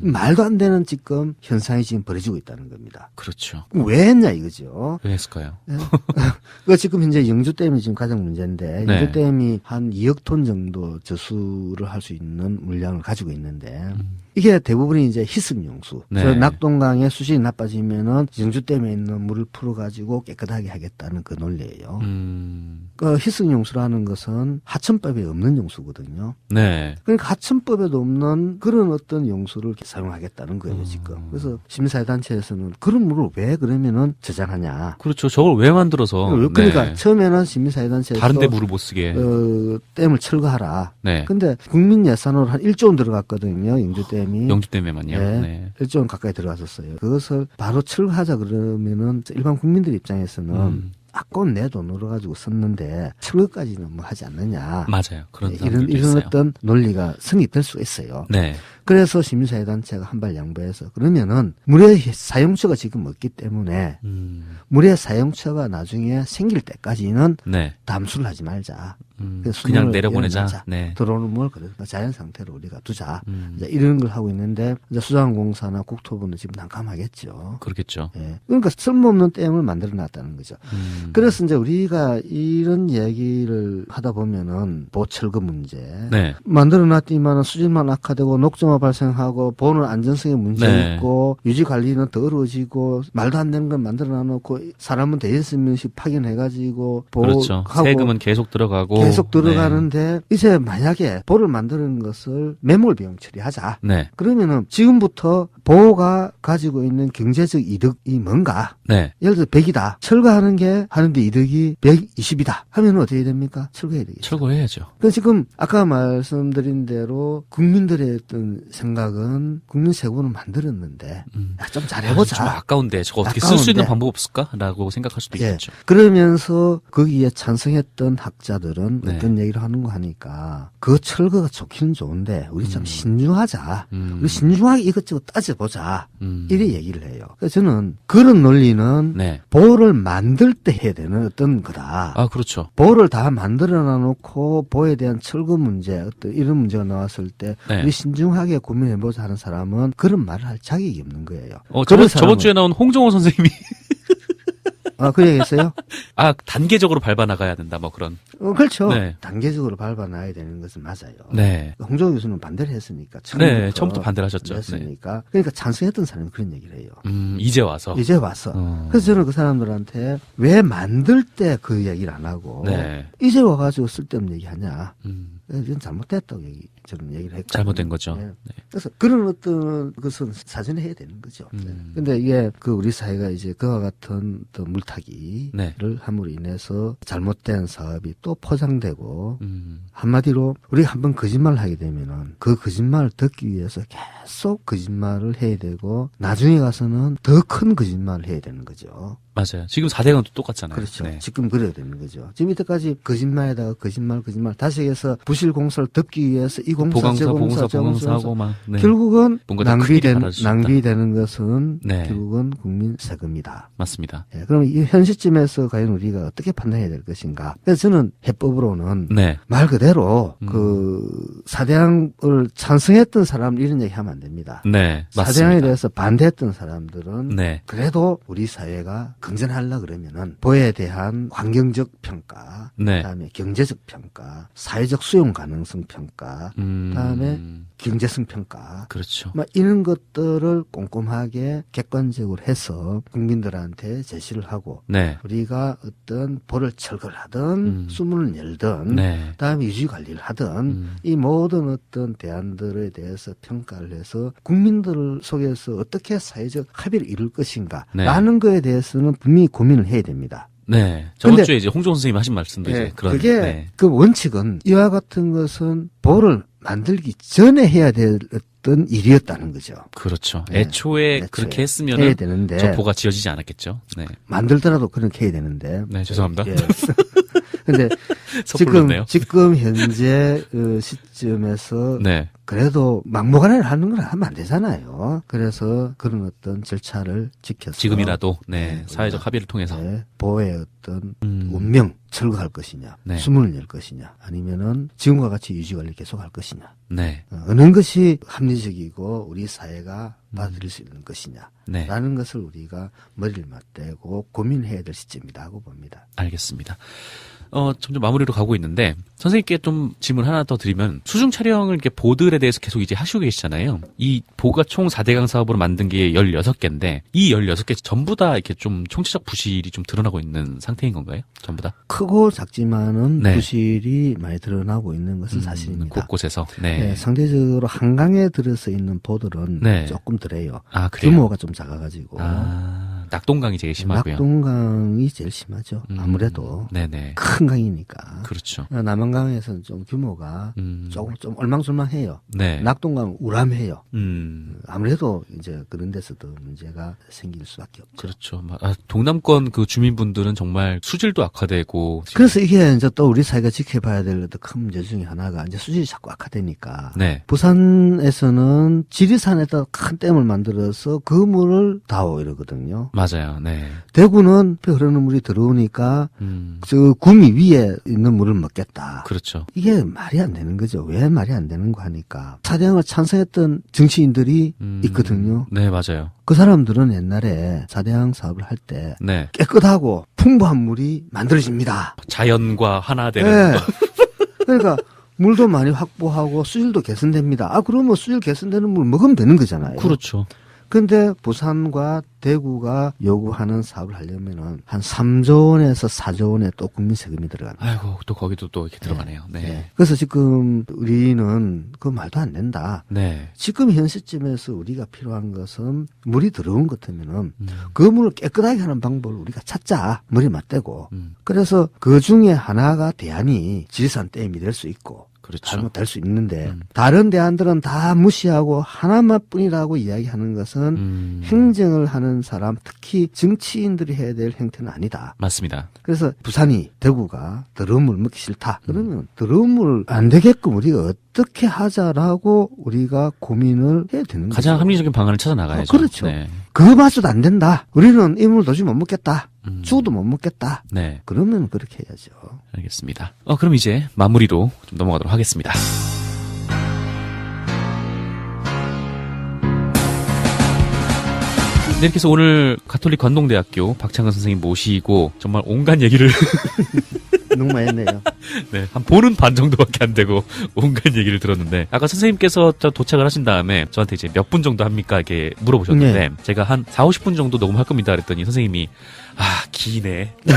말도 안 되는 지금 현상이 지금 벌어지고 있다는 겁니다. 그렇죠. 왜 했냐 이거죠. 왜 했을까요? 그 지금 현재 영주댐이 지금 가장 문제인데 네. 영주댐이 한 2억 톤 정도 저수를 할 수 있는 물량을 가지고 있는데 이게 대부분이 이제 희석용수. 네. 그래서 낙동강의 수질이 나빠지면은 영주댐에 있는 물을 풀어가지고 깨끗하게 하겠다는 그 논리예요. 그 희석용수라는 것은 하천법에 없는 용수거든요. 네. 그러니까 하천법에도 없는 그런 어떤 용수를 사용하겠다는 거예요, 지금. 그래서 시민사회단체에서는 그런 물을 왜 그러면은 저장하냐. 그렇죠. 저걸 왜 만들어서. 그러니까 네. 처음에는 시민사회단체에서 다른데 물을 못 쓰게. 댐을 철거하라. 네. 근데 국민 예산으로 한 1조 원 들어갔거든요, 영주댐이. 영주댐에만요. 네. 네. 1조 원 가까이 들어갔었어요. 그것을 바로 철거하자 그러면은 일반 국민들 입장에서는 아까운 내 돈으로 가지고 썼는데 철거까지는 뭐 하지 않느냐. 맞아요. 그런 네, 사람들도 이런 있어요. 어떤 논리가 성립될 수가 있어요. 네. 그래서 시민사회단체가 한 발 양보해서 그러면은 물의 사용처가 지금 없기 때문에 물의 사용처가 나중에 생길 때까지는 네. 담수를 하지 말자. 그냥 내려보내자. 네. 들어오는 물 그래서 자연 상태로 우리가 두자. 이제 이런 걸 하고 있는데 이제 수자원공사나 국토부는 지금 난감하겠죠. 그렇겠죠. 예. 그러니까 쓸모없는 댐을 만들어 놨다는 거죠. 그래서 이제 우리가 이런 얘기를 하다 보면은 보철거 문제 네. 만들어 놨더니만 수질만 악화되고 녹조가 발생하고 보는 안전성에 문제 네. 있고 유지 관리는 더 어려워지고 말도 안 되는 건 만들어 놔놓고 사람은 대여섯 명씩 파견해가지고 그렇죠. 보호하고 세금은 계속 들어가고 계속 들어가는데 이제 만약에 보를 만드는 것을 매몰 비용 처리하자. 네. 그러면은 지금부터 보호가 가지고 있는 경제적 이득이 뭔가? 네. 예를 들어 100이다. 철거하는 게 하는데 이득이 120이다. 하면 어떻게 됩니까? 철거해야 되겠죠. 철거해야죠. 그 지금 아까 말씀드린 대로 국민들의 어떤 생각은 국민 세금을 만들었는데 야, 좀 잘해보자. 좀 아까운데 저거 어떻게 쓸 수 있는 방법 없을까라고 생각할 수도 예. 있겠죠. 그러면서 거기에 찬성했던 학자들은 네. 어떤 얘기를 하는 거 하니까 그 철거가 좋기는 좋은데 우리 좀 신중하자. 우리 신중하게 이것저것 따져보자. 이래 얘기를 해요. 그래서 저는 그런 논리는 네. 보호를 만들 때 해야 되는 어떤 거다. 아, 그렇죠. 보호를 다 만들어 놔놓고 보호에 대한 철거 문제, 어떤 이런 문제가 나왔을 때 네. 우리 신중하게 고민해보자 하는 사람은 그런 말을 할 자격이 없는 거예요. 저번 주에 나온 홍정호 선생님이 아, 그 얘기했어요? 아, 단계적으로 밟아 나가야 된다, 뭐 그런. 그렇죠. 네. 단계적으로 밟아놔야 되는 것은 맞아요. 네. 홍정호 교수는 반대를 했으니까. 처음부터 반대를 하셨죠. 했으니까. 그러니까 찬성했던 사람이 그런 얘기를 해요. 이제 와서. 이제 와서. 그래서 저는 그 사람들한테 왜 만들 때 그 얘기를 안 하고 네. 이제 와가지고 쓸데없는 얘기 하냐. 이건 잘못됐다고 저는 얘기를 했고. 잘못된 거죠. 네. 네. 그래서 그런 어떤 것은 사전에 해야 되는 거죠. 근데 이게 그 우리 사회가 이제 그와 같은 또 물타기를 네. 함으로 인해서 잘못된 사업이 또 포장되고 한마디로 우리가 한번 거짓말을 하게 되면은 그 거짓말을 듣기 위해서 계속 거짓말을 해야 되고 나중에 가서는 더 큰 거짓말을 해야 되는 거죠. 맞아요. 지금 4대강도 똑같잖아요. 그렇죠. 네. 지금 그래야 되는 거죠. 지금 이때까지 거짓말에다가 거짓말 다시 해서 부실 공사를 덮기 위해서 이 공사, 저 공사, 저 공사 하고 막. 네. 결국은 뭔가 더 크게 바라줄 수 있다. 낭비되는 것은 네. 결국은 국민 세금이다. 맞습니다. 예, 그럼 이 현 시점에서 과연 우리가 어떻게 판단해야 될 것인가? 그래서 저는 해법으로는 네. 말 그대로 그 사대강을 찬성했던 사람 이런 얘기 하면 안 됩니다. 네. 맞습니다. 사대강에 대해서 반대했던 사람들은 네. 그래도 우리 사회가 긍정하려 그러면은 보에 대한 환경적 평가, 네. 그다음에 경제적 평가, 사회적 수용 가능성 평가, 그다음에 경제성 평가, 그렇죠. 막 이런 것들을 꼼꼼하게 객관적으로 해서 국민들한테 제시를 하고 네. 우리가 어떤 보를 철거를 하든 수문을 열든 네. 그다음에 유지 관리를 하든 이 모든 어떤 대안들에 대해서 평가를 해서 국민들 속에서 어떻게 사회적 합의를 이룰 것인가 네. 라는 거에 대해서는 분명히 고민을 해야 됩니다. 네. 저번 근데- 주에 이제 홍정호 선생님이 하신 말씀도 이제 그런. 그게 네. 그 원칙은 이와 같은 것은 보를 만들기 전에 해야 될 어떤 일이었다는 거죠. 그렇죠. 네. 애초에 그렇게 해야 했으면은 되는데 저 보가 지어지지 않았겠죠. 네. 만들더라도 그렇게 해야 되는데. 네, 죄송합니다. 예. 근데 섣불렀네요. 지금 현재 그 시점에서 네. 그래도 막무가내를 하는 건 하면 안 되잖아요. 그래서 그런 어떤 절차를 지켜서 지금이라도 네. 네, 사회적 합의를 통해서 네, 보호의 어떤 운명 철거할 것이냐, 네. 수문을 열 것이냐, 아니면은 지금과 같이 유지 관리 계속할 것이냐, 네. 어느 것이 합리적이고 우리 사회가 받아들일 수 있는 것이냐, 네. 라는 것을 우리가 머리를 맞대고 고민해야 될 시점이라고 봅니다. 알겠습니다. 점점 마무리로 가고 있는데 선생님께 좀 질문 하나 더 드리면 수중 촬영을 이렇게 보들에 대해서 계속 이제 하시고 계시잖아요. 이 보가 총 4대강 사업으로 만든 게 16개인데 이 16개 전부 다 이렇게 좀 총체적 부실이 좀 드러나고 있는 상태인 건가요? 전부 다? 크고 작지만은 네. 부실이 많이 드러나고 있는 것은 사실입니다. 곳곳에서. 네. 네, 상대적으로 한강에 들어서 있는 보들은 네. 조금 덜해요. 아, 그래요? 규모가 좀 작아가지고. 아. 낙동강이 제일 심하고요. 낙동강이 제일 심하죠. 아무래도 네네. 큰 강이니까. 그렇죠. 남한강에서는 좀 규모가 조금 좀 얼망졸망해요. 네. 낙동강 우람해요. 아무래도 이제 그런 데서도 문제가 생길 수밖에 없죠. 그렇죠. 동남권 그 주민분들은 정말 수질도 악화되고. 그래서 이게 이제 또 우리 사회가 지켜봐야 될 큰 문제 중에 하나가 이제 수질이 자꾸 악화되니까. 네. 부산에서는 지리산에다 큰 댐을 만들어서 그 물을 다오 이러거든요. 맞아요. 네. 대구는 흐르는 물이 들어오니까 저 구미 위에 있는 물을 먹겠다. 그렇죠. 이게 말이 안 되는 거죠. 왜 말이 안 되는 거 하니까 사대강을 찬성했던 정치인들이 있거든요. 네, 맞아요. 그 사람들은 옛날에 사대강 사업을 할 때 네. 깨끗하고 풍부한 물이 만들어집니다. 자연과 하나 되는. 네. 그러니까 물도 많이 확보하고 수질도 개선됩니다. 그러면 수질 개선되는 물 먹으면 되는 거잖아요. 그렇죠. 근데 부산과 대구가 요구하는 사업을 하려면은 한 3조 원에서 4조 원의 또 국민 세금이 들어갑니다. 아이고, 또 거기도 또 이렇게 들어가네요. 네. 네. 그래서 지금 우리는 그 말도 안 된다. 네. 지금 현 시점에서 우리가 필요한 것은 물이 들어온 것 같으면은 그 물을 깨끗하게 하는 방법을 우리가 찾자. 물이 맞대고. 그래서 그 중에 하나가 대안이 지리산 댐이 될 수 있고. 그렇죠. 잘못될 수 있는데 다른 대안들은 다 무시하고 하나만 뿐이라고 이야기하는 것은 행정을 하는 사람, 특히 정치인들이 해야 될 행태는 아니다. 맞습니다. 그래서 부산이 대구가 더러운 물 먹기 싫다. 그러면 더러운 물 안 되게끔 우리가 어떻게 하자라고 우리가 고민을 해야 되는 거죠. 가장 합리적인 방안을 찾아 나가야죠. 그렇죠. 네. 그거마저도 안 된다. 우리는 이 물 도저히 못 먹겠다. 죽어도 못 먹겠다. 네. 그러면 그렇게 해야죠. 알겠습니다. 그럼 이제 마무리로 좀 넘어가도록 하겠습니다. 네, 이렇게 해서 오늘 가톨릭 관동대학교 박창근 선생님 모시고 정말 온갖 얘기를 너무 많이 했네요. 네, 한 보는 반 정도밖에 안 되고 온갖 얘기를 들었는데 아까 선생님께서 도착을 하신 다음에 저한테 이제 몇 분 정도 합니까 이렇게 물어보셨는데 네. 제가 한 4, 50분 정도 녹음할 겁니다 그랬더니 선생님이 기네. 네.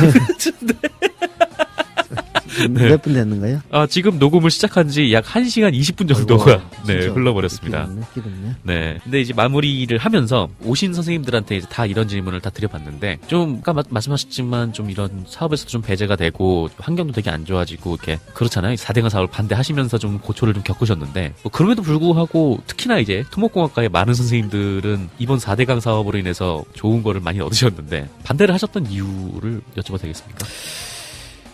몇 분 됐는가요? 지금 녹음을 시작한 지 약 1시간 20분 정도가 흘러버렸습니다. 길었네. 네. 근데 이제 마무리를 하면서 오신 선생님들한테 이제 다 이런 질문을 다 드려봤는데 좀 아까 말씀하셨지만 좀 이런 사업에서도 좀 배제가 되고 환경도 되게 안 좋아지고 이렇게 그렇잖아요. 4대강 사업을 반대하시면서 좀 고초를 좀 겪으셨는데 그럼에도 불구하고 특히나 이제 토목공학과의 많은 선생님들은 이번 4대강 사업으로 인해서 좋은 거를 많이 얻으셨는데 반대를 하셨던 이유를 여쭤봐도 되겠습니까?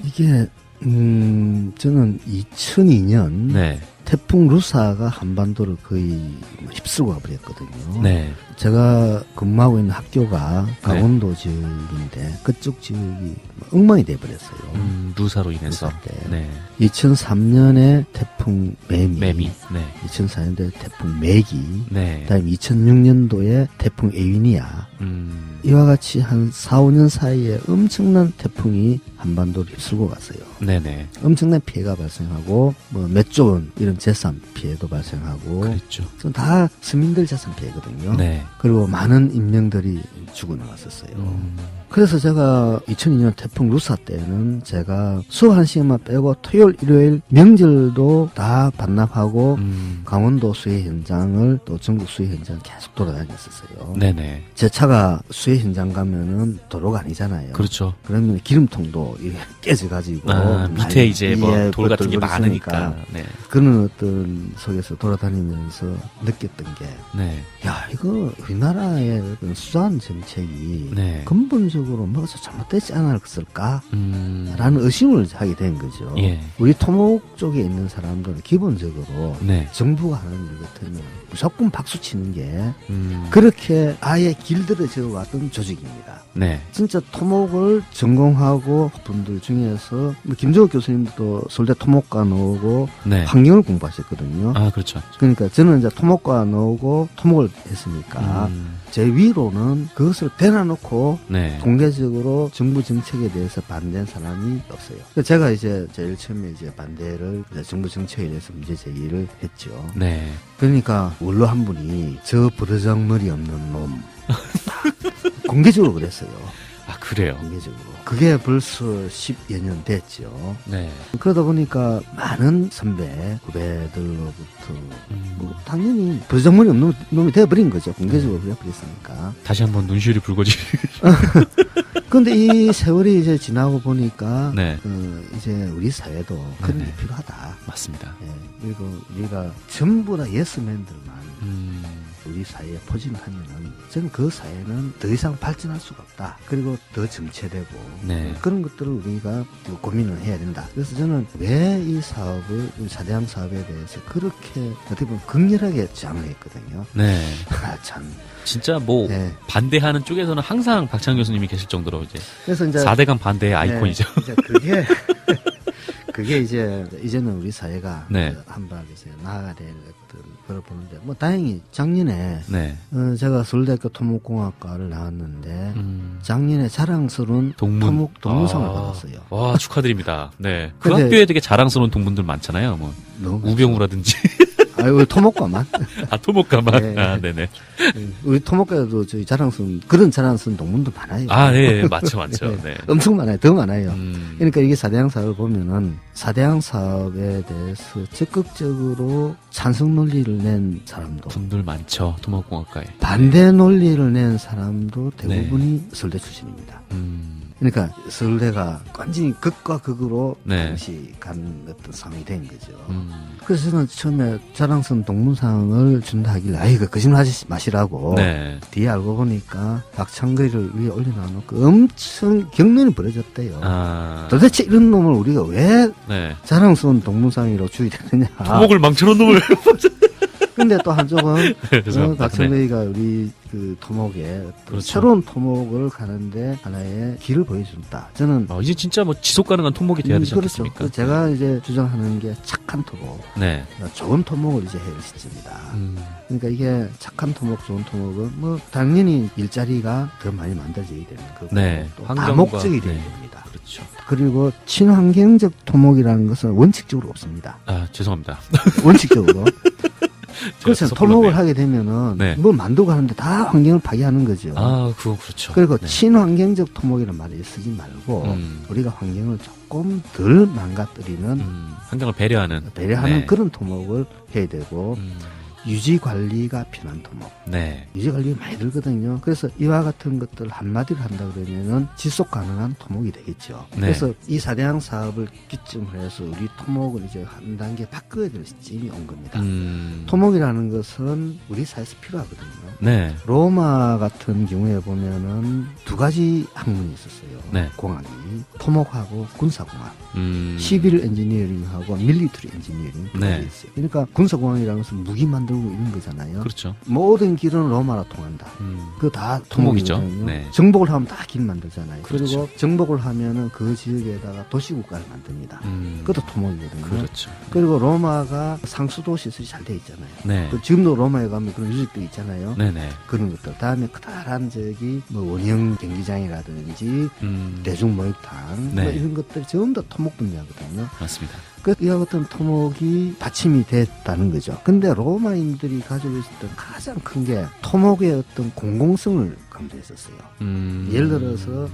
이게 저는 2002년 네. 태풍 루사가 한반도를 거의 휩쓸고 가버렸거든요. 네. 제가 근무하고 있는 학교가 강원도 지역인데 그쪽 지역이 엉망이 돼버렸어요. 루사로 인해서. 루사 때. 네. 2003년에 태풍 매미. 네. 2004년도에 태풍 매기. 네. 그다음에 2006년도에 태풍 에위니아. 이와 같이 한 4, 5년 사이에 엄청난 태풍이 한반도를 휩쓸고 갔어요. 네네. 엄청난 피해가 발생하고 몇 조 원 이런 재산 피해도 발생하고 그렇죠. 다 서민들 재산 피해거든요. 네. 그리고 많은 인명들이 죽어나갔었어요. 그래서 제가 2002년 태풍 루사 때는 제가 수업 한 시간만 빼고 토요일, 일요일, 명절도 다 반납하고 강원도 수해 현장을 또 전국 수해 현장 계속 돌아다녔었어요. 네네. 제 차가 수해 현장 가면은 도로가 아니잖아요. 그렇죠. 그러면 기름통도 이렇게 깨져가지고 밑에 이제 돌 같은 게 많으니까. 네. 그런 어떤 속에서 돌아다니면서 느꼈던 게, 네. 야, 이거 우리나라의 어떤 수산 정책이 네. 근본적으로 뭐가 잘못되지 않았을까? 라는 의심을 하게 된 거죠. 예. 우리 토목 쪽에 있는 사람들은 기본적으로 네. 정부가 하는 일 같으면 무조건 박수 치는 게 그렇게 아예 길들여져 왔던 조직입니다. 네. 진짜 토목을 전공하고 분들 중에서 김정욱 교수님도 서울대 토목과 나오고 네. 환경을 공부하셨거든요. 그렇죠. 그러니까 저는 이제 토목과 나오고 토목을 했으니까 제 위로는 그것을 대놔놓고 네. 공개적으로 정부 정책에 대해서 반대한 사람이 없어요. 그래서 제가 이제 제일 처음에 이제 반대를 정부 정책에 대해서 문제 제기를 했죠. 네. 그러니까 원로 한 분이 저 버르장머리 없는 놈 공개적으로 그랬어요. 그래요. 공개적으로. 그게 벌써 10여 년 됐죠. 네. 그러다 보니까 많은 선배, 후배들로부터 뭐 당연히 부정머리 없는 놈이 되어버린 거죠. 공개적으로 되어버렸으니까. 다시 한번 눈시울이 붉어지. 그런데 이 세월이 이제 지나고 보니까 네. 이제 우리 사회도 그런 게 네네. 필요하다. 맞습니다. 예, 그리고 우리가 전부 다 예스맨들만 우리 사회에 포진하면은 저는 그 사회는 더 이상 발전할 수가 없다. 그리고 더 정체되고 네. 그런 것들을 우리가 고민을 해야 된다. 그래서 저는 왜 이 사업을 사대강 사업에 대해서 그렇게 어떻게 보면 극렬하게 주장을 했거든요. 네. 참. 진짜 뭐 네. 반대하는 쪽에서는 항상 박찬 교수님이 계실 정도로 이제 그래서 이제 4대강 반대의 아이콘이죠. 네, 이제 그게 이제는 우리 사회가 네. 한발 이제 나아가야 될 어떤 그걸 보는데 뭐 다행히 작년에 네. 제가 서울대학교 토목공학과를 나왔는데 작년에 자랑스러운 동문. 동문상을 받았어요. 와, 축하드립니다. 네. 그 근데- 학교에 되게 자랑스러운 동문들 많잖아요. 뭐 너무 우병우라든지 아유 토목과만 토목가만. 네. 아, 네네. 우리 토목과에도 저희 자랑스러운 그런 자랑스러운 동문도 많아요. 아, 네, 맞죠. 네. 엄청 많아요. 더 많아요. 음. 그러니까 이게 4대강 사업을 보면은 4대강 사업에 대해서 적극적으로 찬성 논리를 낸 사람도 분들 많죠. 토목공학과에. 반대 논리를 낸 사람도 대부분이 서울대 출신입니다. 그러니까 서울대가 완전히 극과 극으로 네. 당시 간 어떤 상황이 된 거죠. 그래서 저는 처음에 자랑스러운 동문상을 준다 하길래 아이 그 거짓말하지 마시라고 네. 뒤에 알고 보니까 박창거리를 위에 올려놔놓고 엄청 경륜이 벌어졌대요. 아. 도대체 이런 놈을 우리가 왜 네. 자랑스러운 동문상으로 주의되느냐. 토목을 망쳐놓은 놈을. 근데 또 한쪽은 죄송합니다. 박찬배이가 우리 그 토목에 어떤 그렇죠. 새로운 토목을 가는데 하나의 길을 보여준다. 저는 이제 진짜 뭐 지속 가능한 토목이 돼야 되지 그렇죠. 않겠습니까? 그래서 제가 이제 주장하는 게 착한 토목, 네. 좋은 토목을 이제 해야 할 시점이다. 그러니까 이게 착한 토목, 좋은 토목은 뭐 당연히 일자리가 더 많이 만들어져야 되는 거고 네. 또 환경과- 다목적이 돼야 네. 됩니다. 그렇죠. 그리고 친환경적 토목이라는 것은 원칙적으로 없습니다. 아, 죄송합니다. 원칙적으로. 그렇죠. 제가 토목을 섣불렀네요. 하게 되면은 네. 뭘 만들고 하는데 다 환경을 파괴하는 거죠. 아, 그거 그렇죠. 그리고 네. 친환경적 토목이라는 말을 쓰지 말고 우리가 환경을 조금 덜 망가뜨리는 환경을 배려하는. 배려하는 네. 그런 토목을 해야 되고 유지 관리가 편한 토목. 네. 유지 관리가 많이 들거든요. 그래서 이와 같은 것들 한마디로 한다 그러면은 지속 가능한 토목이 되겠죠. 네. 그래서 이 4대강 사업을 기점으로 해서 우리 토목을 이제 한 단계 바꿔야 될 시점이 온 겁니다. 토목이라는 것은 우리 사회에서 필요하거든요. 네. 로마 같은 경우에 보면은 두 가지 학문이 있었어요. 네. 공학이 토목하고 군사공학, 시빌 엔지니어링하고 밀리터리 엔지니어링 두 네. 가지 있어요. 그러니까 군사공학이라는 것은 무기 만들고 이런 거잖아요. 그렇죠. 모든 길은 로마로 통한다. 그거 다 토목이죠. 토목이거든요. 네. 정복을 하면 다 길 만들잖아요. 그렇죠. 그리고 정복을 하면은 그 지역에다가 도시국가를 만듭니다. 그것도 토목이거든요. 그렇죠. 그리고 로마가 상수도 시설이 잘 돼 있잖아요. 네. 그 지금도 로마에 가면 그런 유적들 있잖아요. 네네. 그런 것들. 다음에 커다란 저기 뭐 원형 경기장이라든지 대중목욕탕 네. 뭐 이런 것들이 전부 다 토목 분야거든요. 맞습니다. 그 이와 같은 토목이 받침이 됐다는 거죠. 근데 로마인들이 가지고 있었던 가장 큰 게 토목의 어떤 공공성을 강조했었어요. 예를 들어서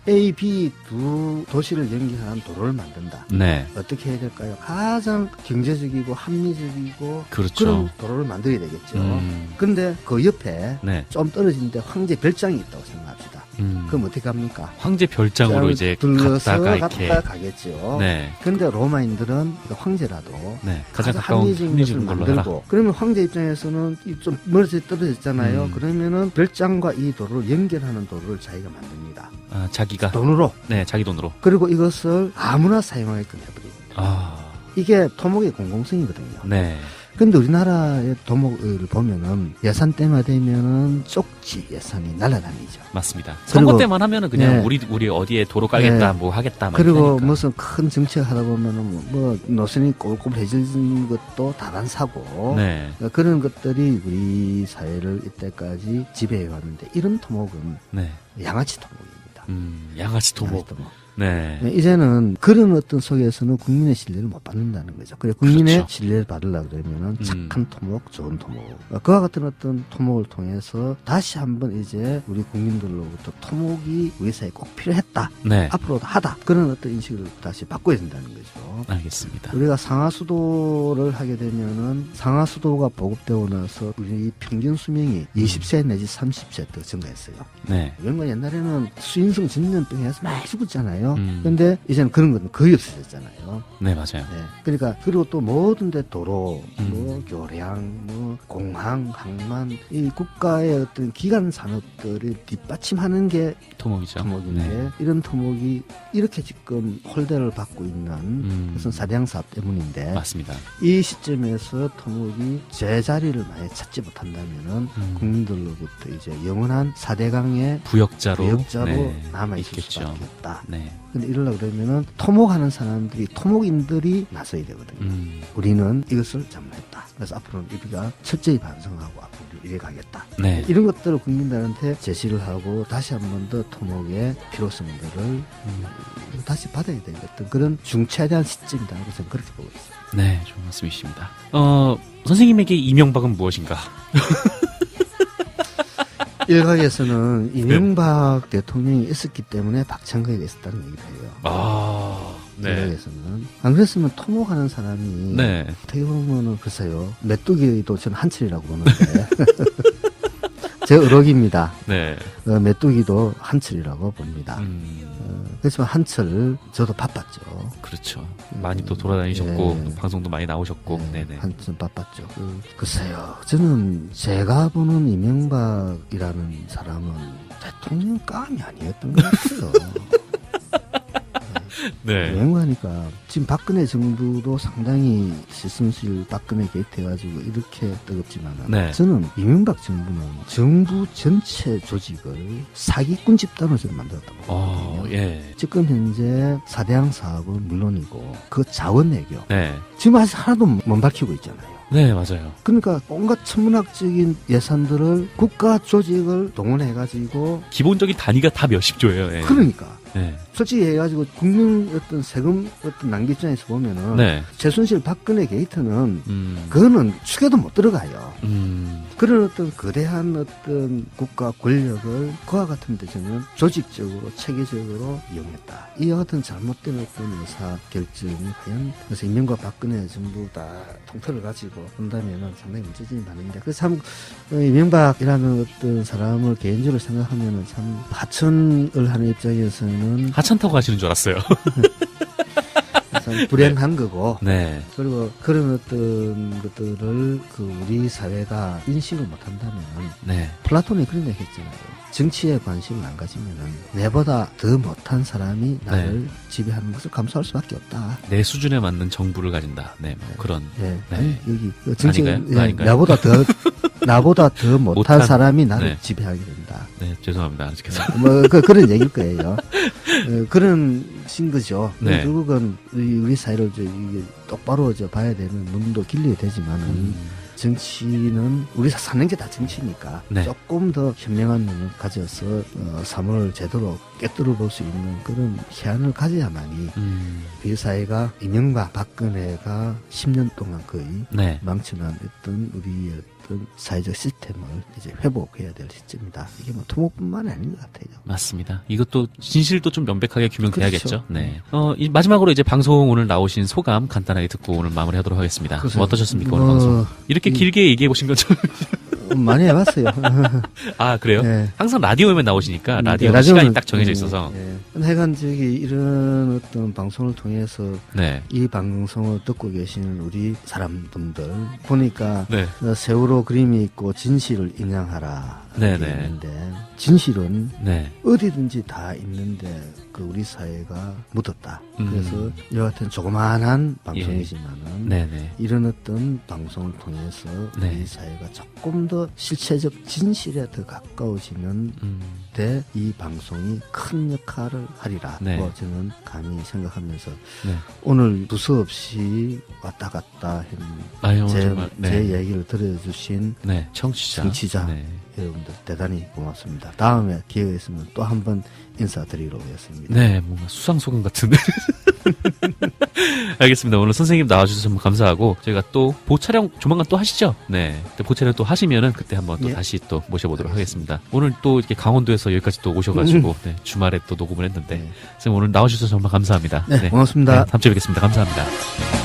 A, B 두 도시를 연결하는 도로를 만든다. 네. 어떻게 해야 될까요? 가장 경제적이고 합리적이고 그렇죠. 그런 도로를 만들어야 되겠죠. 근데 그 옆에 네. 좀 떨어진 데 황제 별장이 있다고 생각합시다. 그럼 어떻게 합니까? 황제 별장으로 이제 갔다가 이렇게. 가겠죠. 네. 근데 로마인들은 그 황제라도 네. 가장 가까운 합리적인 합리적인 것을 걸로 해라. 만들고 그러면 황제 입장에서는 이좀 멀어져 떨어졌잖아요. 그러면은 별장과 이 도로를 연결하는 도로를 자기가 만듭니다. 아, 자기가. 돈으로. 네, 자기 돈으로. 그리고 이것을 아무나 사용하게끔 해버립니다. 아. 이게 토목의 공공성이거든요. 네. 근데 우리나라의 토목을 보면은 예산 때만 되면은 쪽지 예산이 날아다니죠. 맞습니다. 선거 때만 하면은 그냥 네. 우리 어디에 도로 깔겠다, 네. 뭐 하겠다, 막 그리고 이렇게 하니까. 무슨 큰 정책 하다 보면은 뭐 노선이 꼬불꼬불해지는 것도 다반사고 네. 그런 것들이 우리 사회를 이때까지 지배해 왔는데 이런 토목은 네. 양아치 토목입니다. 양아치 토목. 양아치 토목. 네. 이제는 그런 어떤 속에서는 국민의 신뢰를 못 받는다는 거죠. 그래 국민의 그렇죠. 신뢰를 받으려고 그러면은 착한 토목, 좋은 토목. 그와 같은 어떤 토목을 통해서 다시 한번 이제 우리 국민들로부터 토목이 우리 사회에 꼭 필요했다. 네. 앞으로도 하다. 그런 어떤 인식을 다시 바꿔야 된다는 거죠. 알겠습니다. 우리가 상하수도를 하게 되면은 상하수도가 보급되고 나서 우리 평균 수명이 20세 내지 30세 더 증가했어요. 네. 왜냐면 옛날에는 수인성 전염병에서 많이 죽었잖아요. 음. 근데 이제는 그런 건 거의 없어졌잖아요. 네, 맞아요. 네. 그러니까 그리고 또 모든 데 도로, 뭐 음. 교량, 뭐 공항, 항만 이 국가의 어떤 기간 산업들을 뒷받침하는 게 토목이죠. 토목인데 네. 이런 토목이 이렇게 지금 홀대를 받고 있는 그것은 사대양 사업 때문인데 맞습니다. 이 시점에서 토목이 제자리를 많이 찾지 못한다면은 국민들로부터 이제 영원한 4대강의 부역자로 부역자로 남아있을 있겠죠. 수밖에 없다. 네. 근데 이러려고 그러면은 토목하는 사람들이 토목인들이 나서야 되거든요. 우리는 이것을 잘못했다. 그래서 앞으로는 우리가 철저히 반성하고 앞으로 이래 가겠다. 네. 이런 것들을 국민들한테 제시를 하고 다시 한 번 더 토목의 필요성들을 다시 받아야 되겠던 그런 중차대한 시점이다라고 저는 그렇게 보고 있습니다. 네, 좋은 말씀이십니다. 선생님에게 이명박은 무엇인가? 일각에서는 이명박 대통령이 있었기 때문에 박창거가 있었다는 얘기를 해요. 아, 네. 일각에서는. 안 그랬으면 토목하는 사람이 네. 어떻게 보면은 글쎄요. 메뚜기도 저는 한철이라고 보는데 제 의록입니다. 네. 메뚜기도 한철이라고 봅니다. 그렇지만 한철 저도 바빴죠. 그렇죠. 많이 또 돌아다니셨고 네. 또 방송도 많이 나오셨고. 네, 네네. 한참 바빴죠. 글쎄요. 저는 제가 보는 이명박이라는 사람은 대통령감이 아니었던 것 같아요. 네. 왜냐하니까 지금 박근혜 정부도 상당히 실সম실 박근혜 게이트해가지고 이렇게 뜨겁지만 네. 저는 이명박 정부는 정부 전체 조직을 사기꾼 집단으로 좀 만들었다고 보거든요. 예. 지금 현재 4대양 사업은 물론이고 그 자원 외교 네. 지금 아직 하나도 못 밝히고 있잖아요. 네, 맞아요. 그러니까 온갖 천문학적인 예산들을 국가 조직을 동원해가지고 기본적인 단위가 다 몇십 조예요. 예. 그러니까 네. 솔직히 해가지고 국민 어떤 세금 어떤 낭비 입장에서 보면은 네. 최순실 박근혜 게이트는 그거는 축에도 못 들어가요. 그런 어떤 거대한 어떤 국가 권력을 그와 같은 데서는 조직적으로 체계적으로 이용했다. 이와 같은 잘못된 어떤 의사 결정이 과연 그래서 이명박 박근혜 정부 다 통틀을 가지고 본다면은 상당히 문제점이 많은데 그래서 참 이명박이라는 어떤 사람을 개인적으로 생각하면은 참 하천을 하는 입장에서는 하천 타고 가시는 줄 알았어요. 참 불행한 거고 네. 그리고 그런 어떤 것들을 우리 사회가 인식을 못한다면 네. 플라톤이 그런 얘기 했잖아요. 정치에 관심을 안 가지면은 내보다 더 못한 사람이 나를 지배하는 것을 감수할 수밖에 없다. 내 수준에 맞는 정부를 가진다. 네, 뭐 그런. 네. 네. 아니, 여기 정치 아닌가요? 나보다 더 못한 못한, 사람이 나를 네. 지배하게 된다. 네, 죄송합니다. 아직까지. 뭐 그런 얘기일 거예요. 그런 신 거죠. 네. 결국은 우리 사회를 이게 똑바로 봐야 되는 눈도 길러야 되지만은 정치는 우리가 사는 게 다 정치니까 네. 조금 더 현명한 눈을 가져서 삶을 제대로 꿰뚫어 볼 수 있는 그런 희한을 가져야만이 우리 사회가 이명박 박근혜가 10년 동안 거의 네. 망쳐놓은 어떤 우리의 어떤 사회적 시스템을 이제 회복해야 될 시점이다. 이게 뭐 토목뿐만 아닌 것 같아요. 맞습니다. 이것도 진실도 좀 명백하게 규명돼야겠죠. 그렇죠. 네. 마지막으로 이제 방송 오늘 나오신 소감 간단하게 듣고 오늘 마무리하도록 하겠습니다. 글쎄요. 뭐 어떠셨습니까 오늘 방송? 이렇게 길게 얘기해 보신 것처럼. 많이 해봤어요. 아 그래요? 네. 항상 라디오에만 나오시니까 라디오 라디오는- 시간이 딱 정해져 있어서. 하여간 이런 어떤 방송을 통해서 네. 이 방송을 듣고 계시는 우리 사람분들 보니까 네. 세월호 그림이 있고 진실을 인양하라. 네네. 있는데 진실은 네. 어디든지 다 있는데 우리 사회가 묻었다. 그래서 이와 같은 조그마한 방송이지만은 네네. 이런 어떤 방송을 통해서 네. 우리 사회가 조금 더 더 실체적 진실에 더 가까워지는 데 이 방송이 큰 역할을 하리라고 네. 저는 감히 생각하면서 네. 오늘 두서없이 왔다 갔다 한 아유, 제, 정말, 네. 제 얘기를 들어주신 네, 청취자. 청취자 네. 여러분들 대단히 고맙습니다. 다음에 기회가 있으면 또 한 번 인사드리러 오겠습니다. 네, 뭔가 수상소감 같은데. 알겠습니다. 오늘 선생님 나와주셔서 정말 감사하고, 저희가 또 보촬영 조만간 또 하시죠? 네. 보촬영 또 하시면은 그때 한번 또 예. 다시 또 모셔보도록 하겠습니다. 오늘 또 이렇게 강원도에서 여기까지 또 오셔가지고, 네, 주말에 또 녹음을 했는데, 네. 선생님 오늘 나와주셔서 정말 감사합니다. 네, 고맙습니다. 네, 다음 주에 뵙겠습니다. 감사합니다.